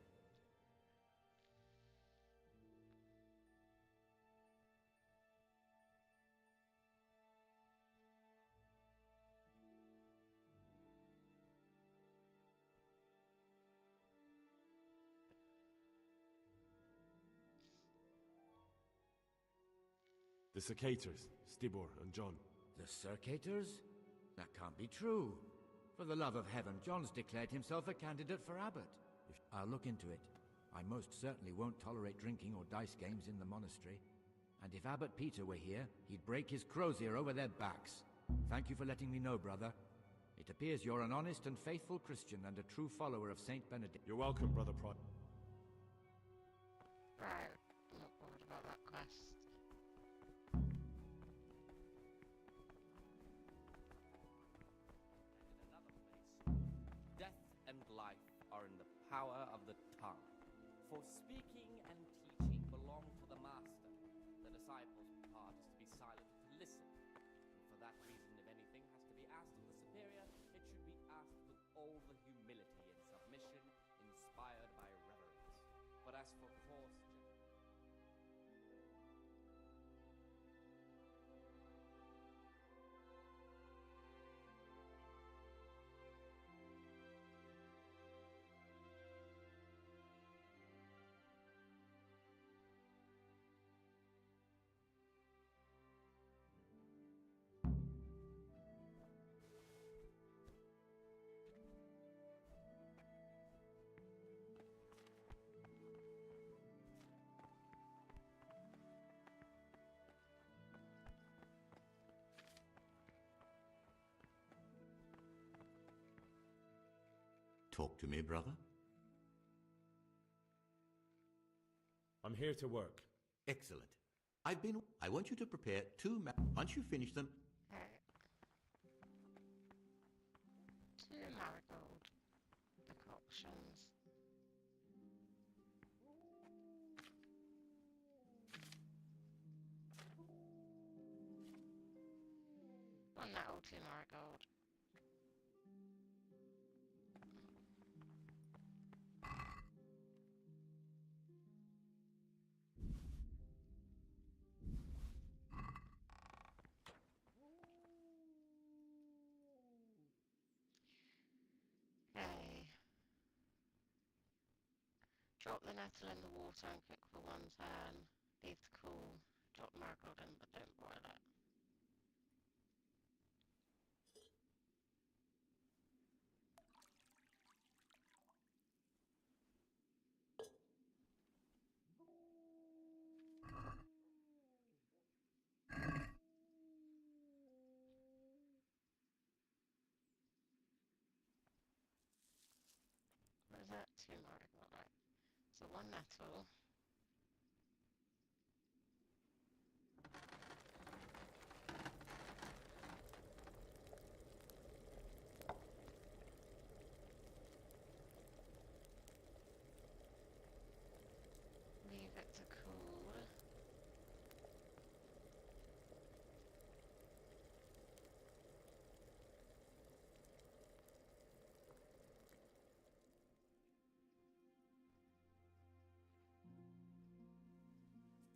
The Cicators, Stibor and John. The Circators? That can't be true. For the love of heaven, John's declared himself a candidate for abbot. I'll look into it. I most certainly won't tolerate drinking or dice games in the monastery. And if Abbot Peter were here, he'd break his crozier over their backs. Thank you for letting me know, brother. It appears you're an honest and faithful Christian and a true follower of Saint Benedict. You're welcome, Brother Pride. Right, I'm not bothered about that quest. In another place, death and life are in the power of the tongue. For speaking and teaching belong to the master. The disciple's part is to be silent, to listen. And for that reason, if anything has to be asked of the superior, it should be asked with all the humility and submission inspired by reverence. But as for coarse Talk to me, brother. I'm here to work. Excellent. I want you to prepare once you finish them... Alright. 2 marigold decoctions. One nettle, 2 marigold. Okay. Drop the nettle in the water and cook for 1 turn. Leave to cool. Drop marigold in, but don't boil it. What is that? 2 marigold, right. So 1 nettle. Leave it to cool.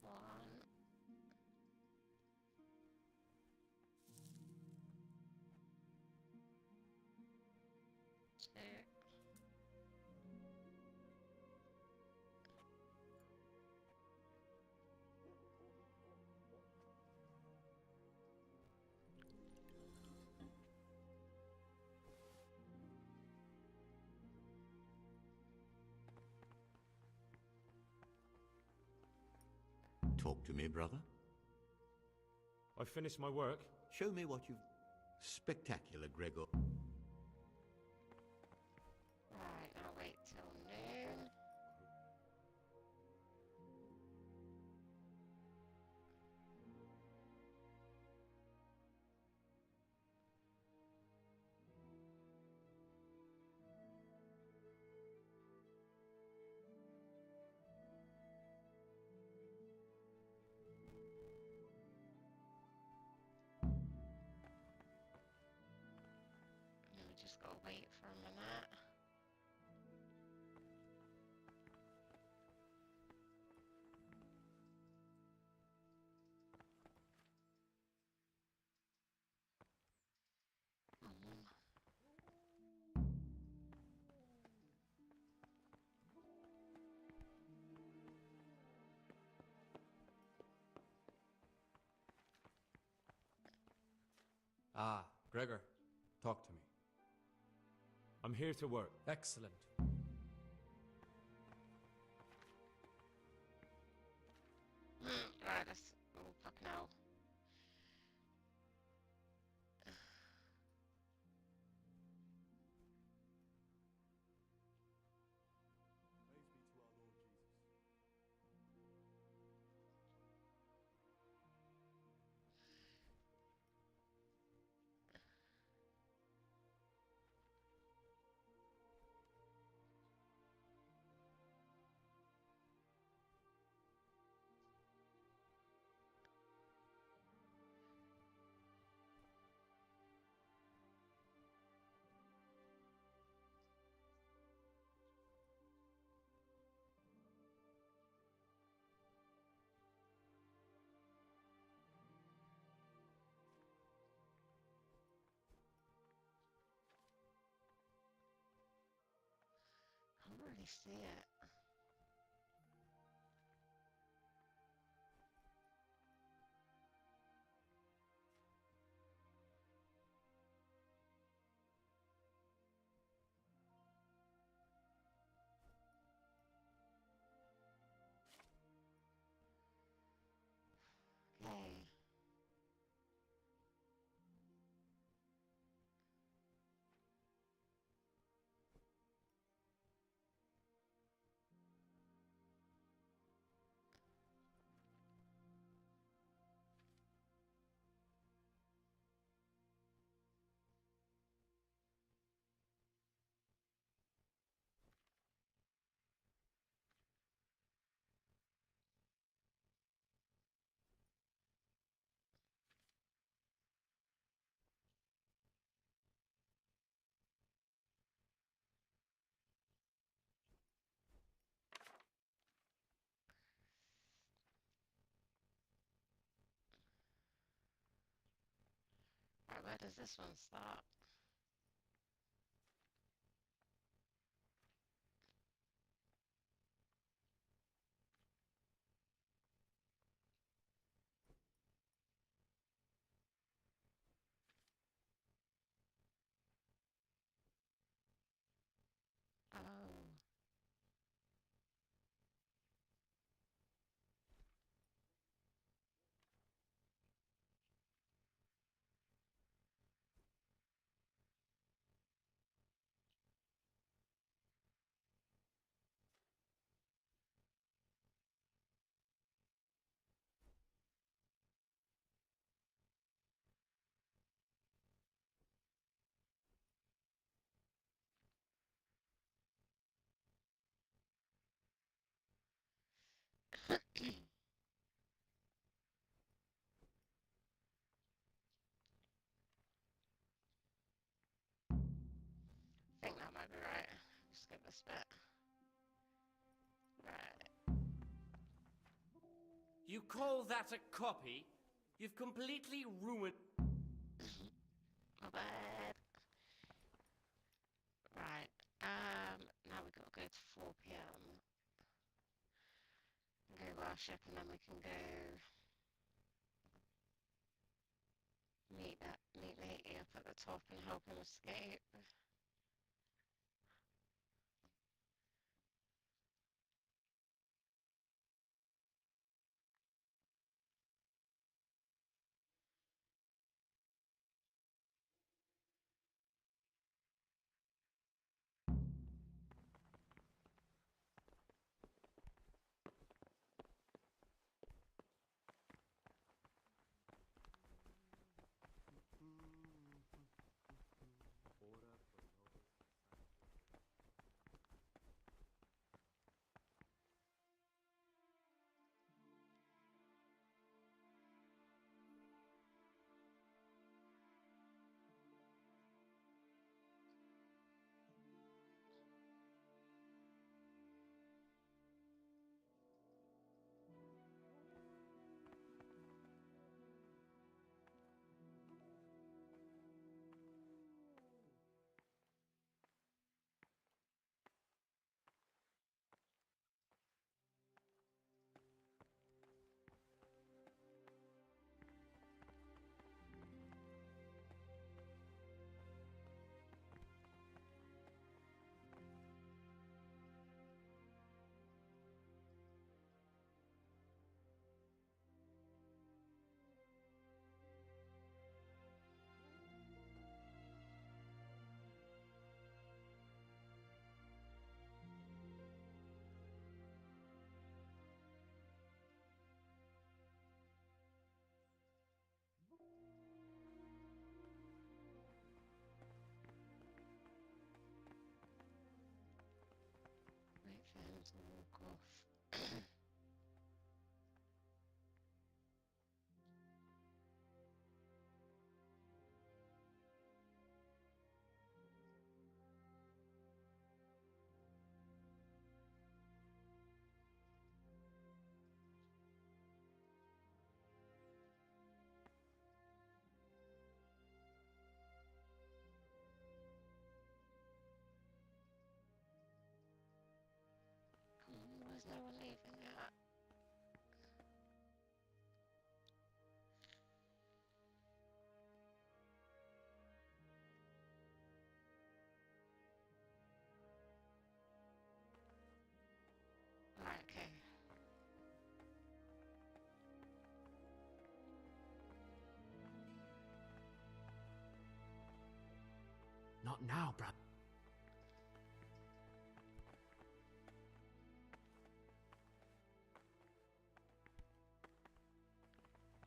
One. Two. Talk to me, brother. I've finished my work. Show me what you've... Spectacular, Gregor. Right, I'll wait till noon. wait for a minute. Ah, Gregor, talk to me. I'm here to work. Excellent. Right, let's... Oh, fuck no. I don't really see it. Okay. Right, where does this one start? Oh. I think that might be right. Skip this bit. Right. You call that a copy? You've completely ruined... My bad. Right. Now we gotta go to 4 p.m. Go to our ship and then we can go meet Lady up at the top and help him escape. time to walk off. There's no one leaving yet. Right, okay. Not now, bruh.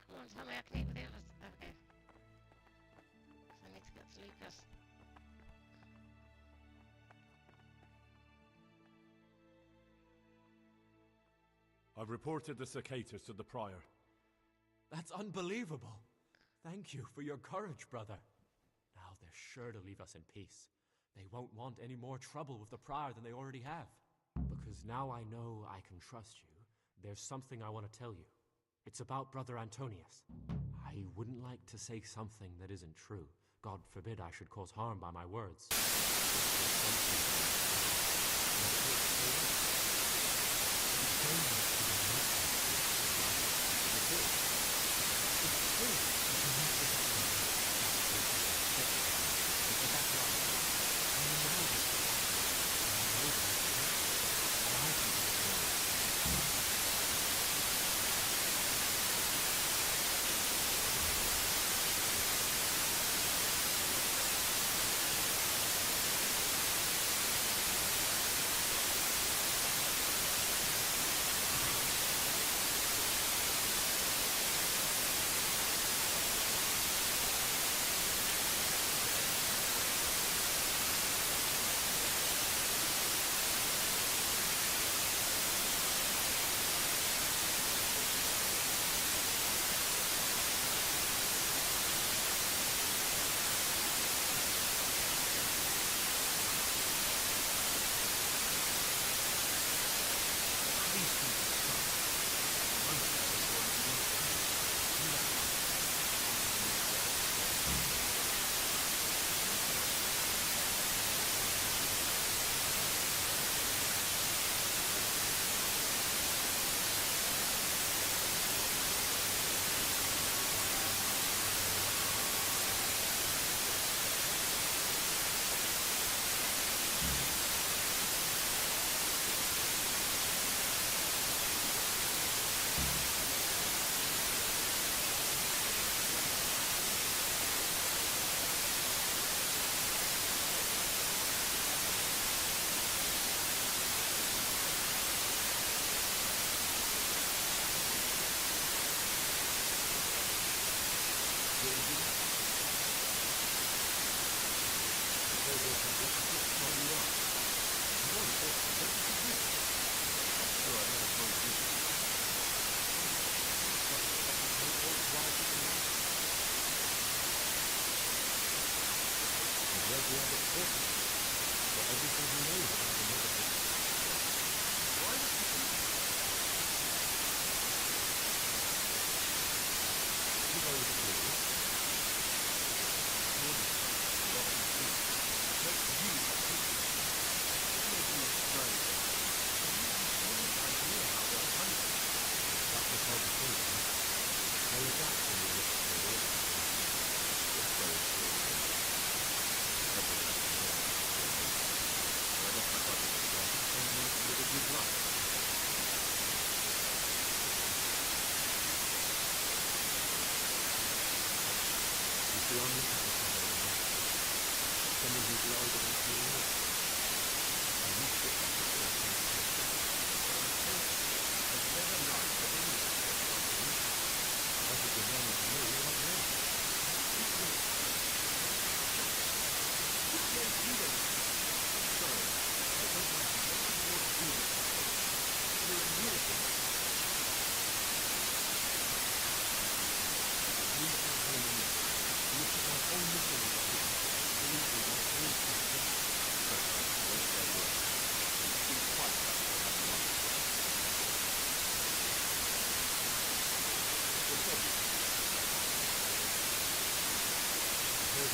Come on, tell me I can eat with the others. Okay. 'Cause I need to get to Lucas. I've reported the cicadas to the Prior. That's unbelievable. Thank you for your courage, brother. Now they're sure to leave us in peace. They won't want any more trouble with the Prior than they already have. Because now I know I can trust you, there's something I want to tell you. It's about Brother Antonius. I wouldn't like to say something that isn't true. God forbid I should cause harm by my words.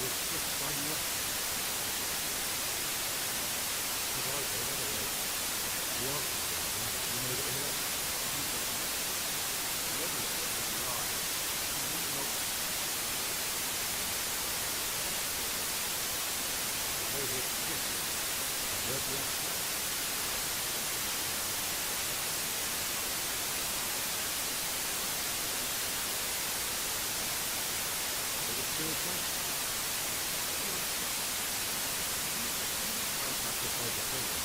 You're just signing up. Because I did anyway. The answer's certain. You made it all up. Whoever it was lied. He's not Hold it stiff. I heard the answer. But it's still fun. I'll have to find the phone.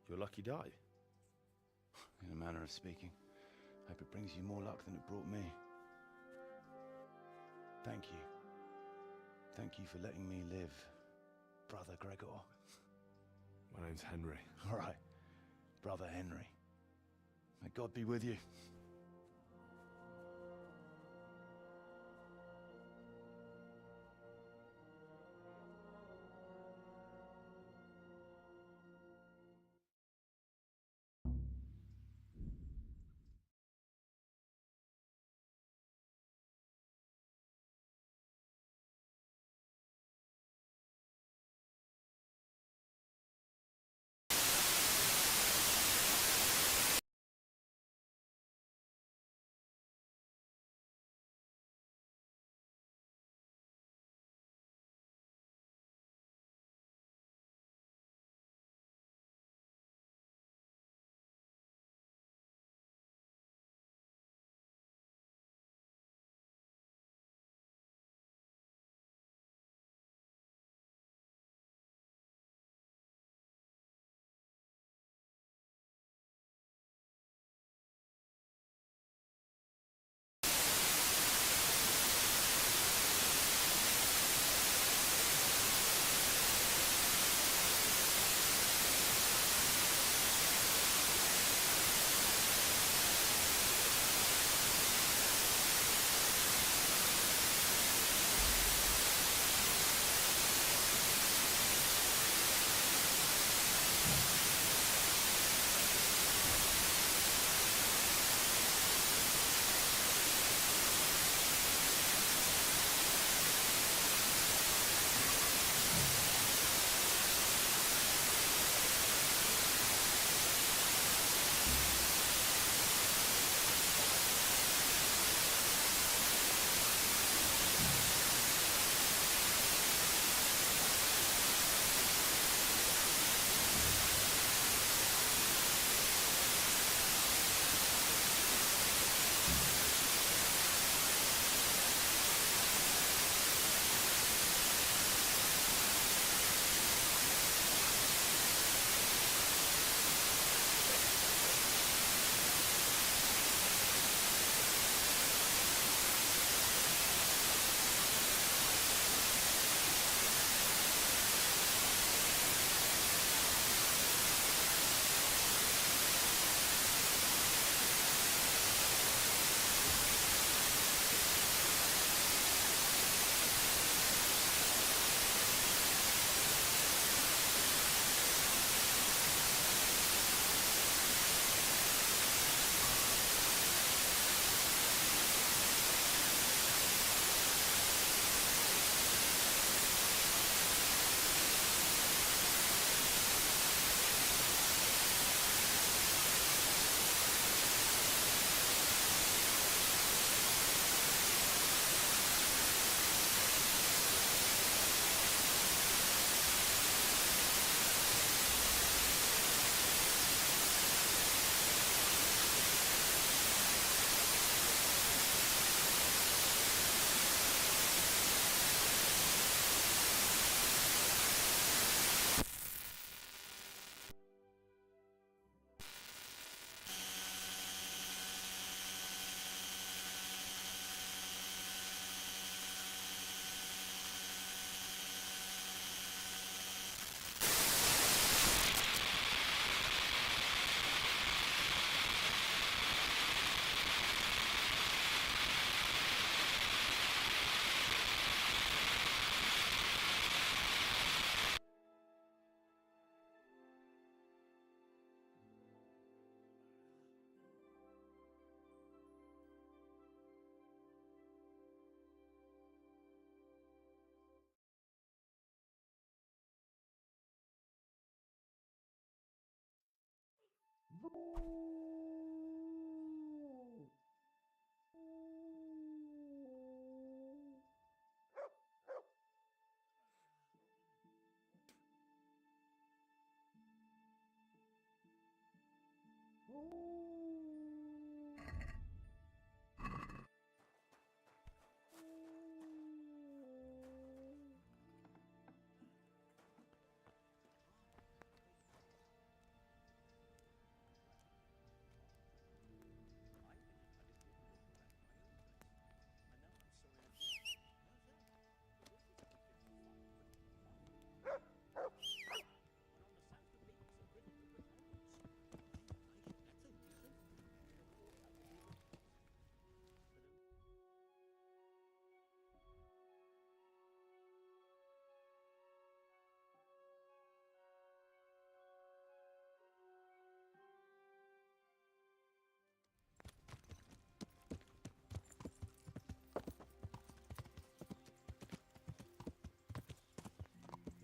Your lucky die? In a manner of speaking. Hope it brings you more luck than it brought me. Thank you. Thank you for letting me live, Brother Gregor. My name's Henry. All right, Brother Henry. May God be with you.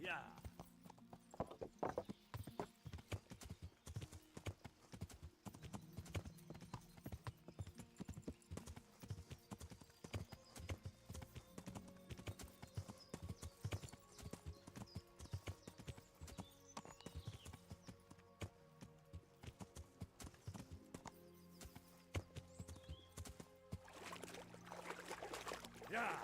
Yeah. Yeah.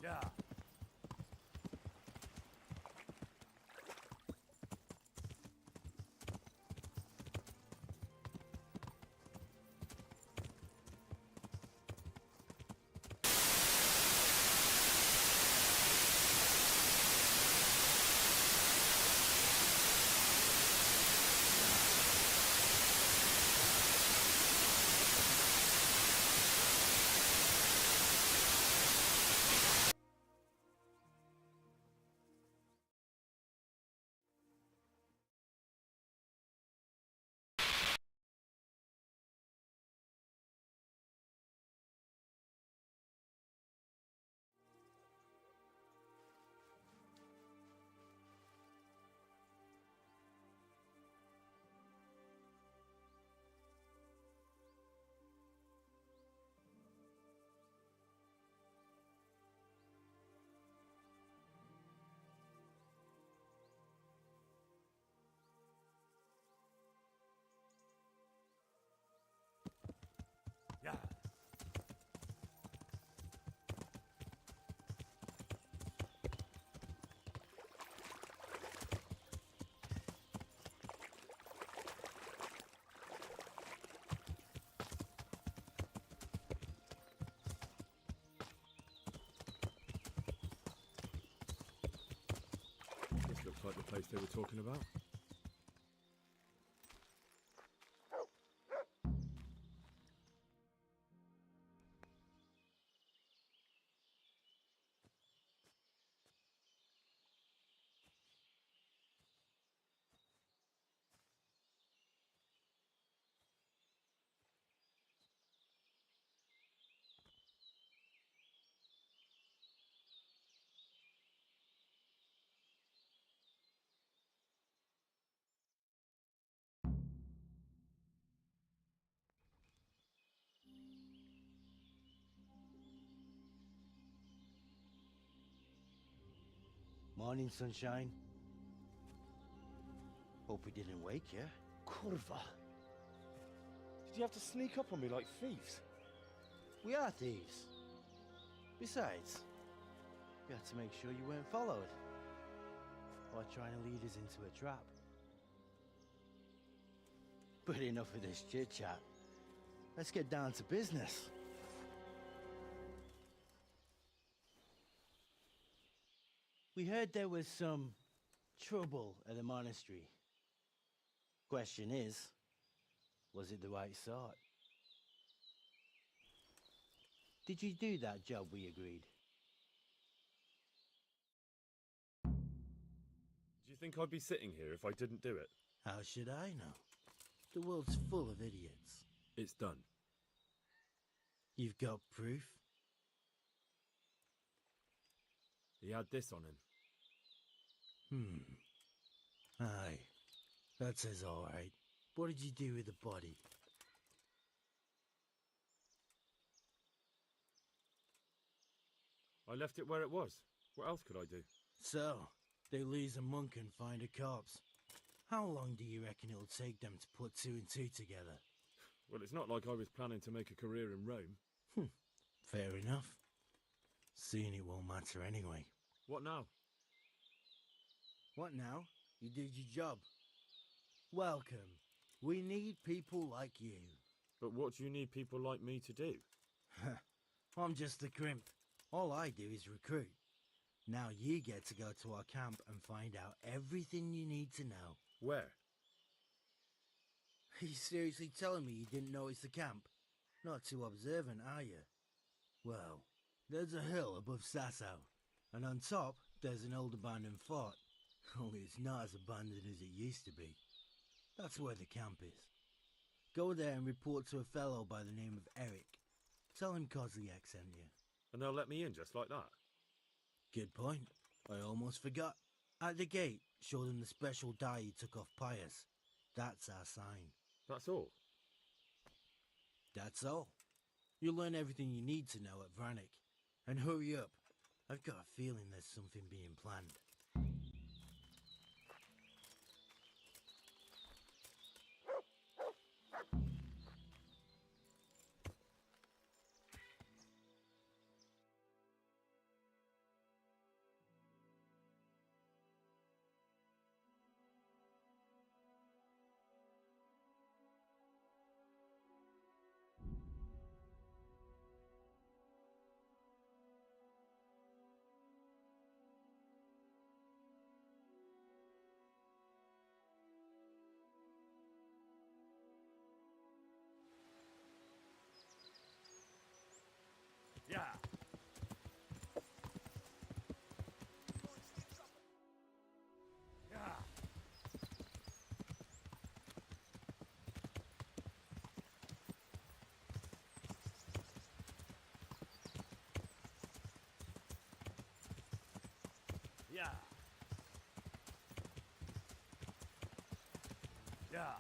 Yeah. Yeah. This looks like the place they were talking about. Morning, sunshine. Hope we didn't wake you. Kurwa. Did you have to sneak up on me like thieves? We are thieves. Besides, we had to make sure you weren't followed. Or trying to lead us into a trap. But enough of this chit-chat. Let's get down to business. We heard there was some trouble at the monastery. Question is, was it the right sort? Did you do that job we agreed? Do you think I'd be sitting here if I didn't do it? How should I know? The world's full of idiots. It's done. You've got proof? He had this on him. Aye. That says alright. What did you do with the body? I left it where it was. What else could I do? So, they lose a monk and find a corpse. How long do you reckon it'll take them to put two and two together? Well, it's not like I was planning to make a career in Rome. Fair enough. Soon it won't matter anyway. What now? What now? You did your job. Welcome. We need people like you. But what do you need people like me to do? I'm just a crimp. All I do is recruit. Now you get to go to our camp and find out everything you need to know. Where? Are you seriously telling me you didn't notice the camp? Not too observant, are you? Well, there's a hill above Sasau, and on top there's an old abandoned fort. Only it's not as abandoned as it used to be. That's where the camp is. Go there and report to a fellow by the name of Eric. Tell him Kozliak sent you. And they'll let me in just like that? Good point. I almost forgot. At the gate, show them the special dye you took off Pius. That's our sign. That's all? That's all. You'll learn everything you need to know at Vranik. And hurry up. I've got a feeling there's something being planned. Yeah. Yeah. Yeah. Yeah.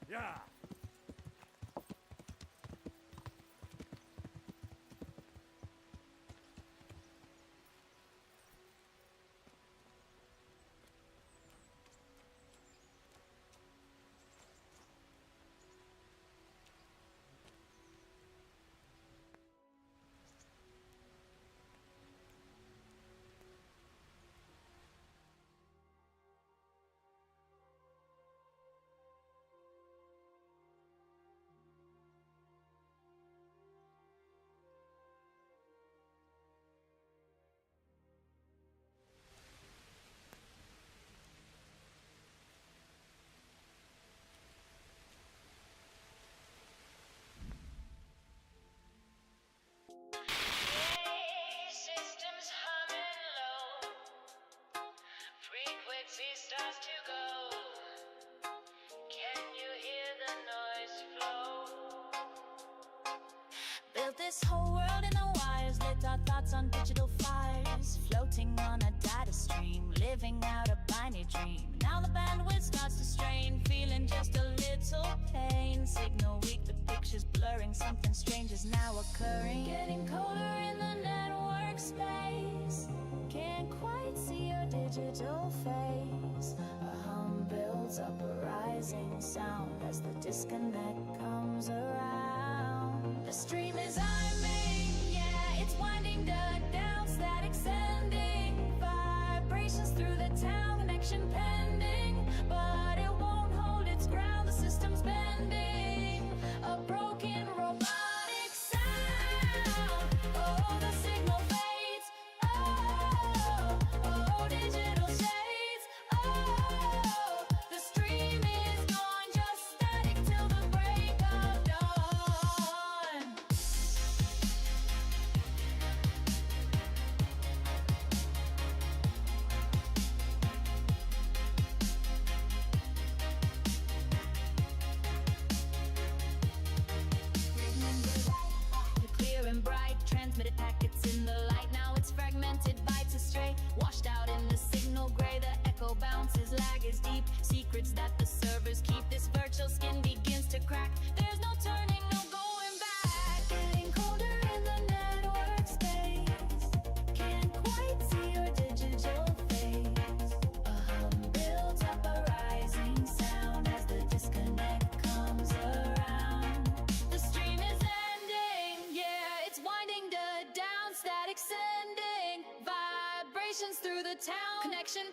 Yeah. this whole world in the wires, lit our thoughts on digital fires, floating on a data stream, living out a binary dream. Now the bandwidth starts to strain, feeling just a little pain. Signal weak, the picture's blurring, something strange is now occurring. Getting colder in the network space, can't quite see your digital face. A hum builds up, a rising sound as the disconnect comes around. The stream is arming, yeah, it's winding down, static sending vibrations through the town, connection pending, but it won't hold its ground, the system's bending, a broken robotic sound. Oh, the signal fades, oh, digital shades, oh, the stream is gone, just static till the break of dawn. Clear and bright, transmitted packets in the light. Now it's fragmented, bytes astray, washed out in the signal gray. The echo bounces, lag is deep. Secrets that the servers keep. This virtual skin begins to crack. There's no turning, no going back. Getting colder in the network space. Can't quite see your digital face. A hum builds up, a rising sound as the disconnect comes around. The stream is ending, yeah, it's winding down, static sending vibrations through the town, connection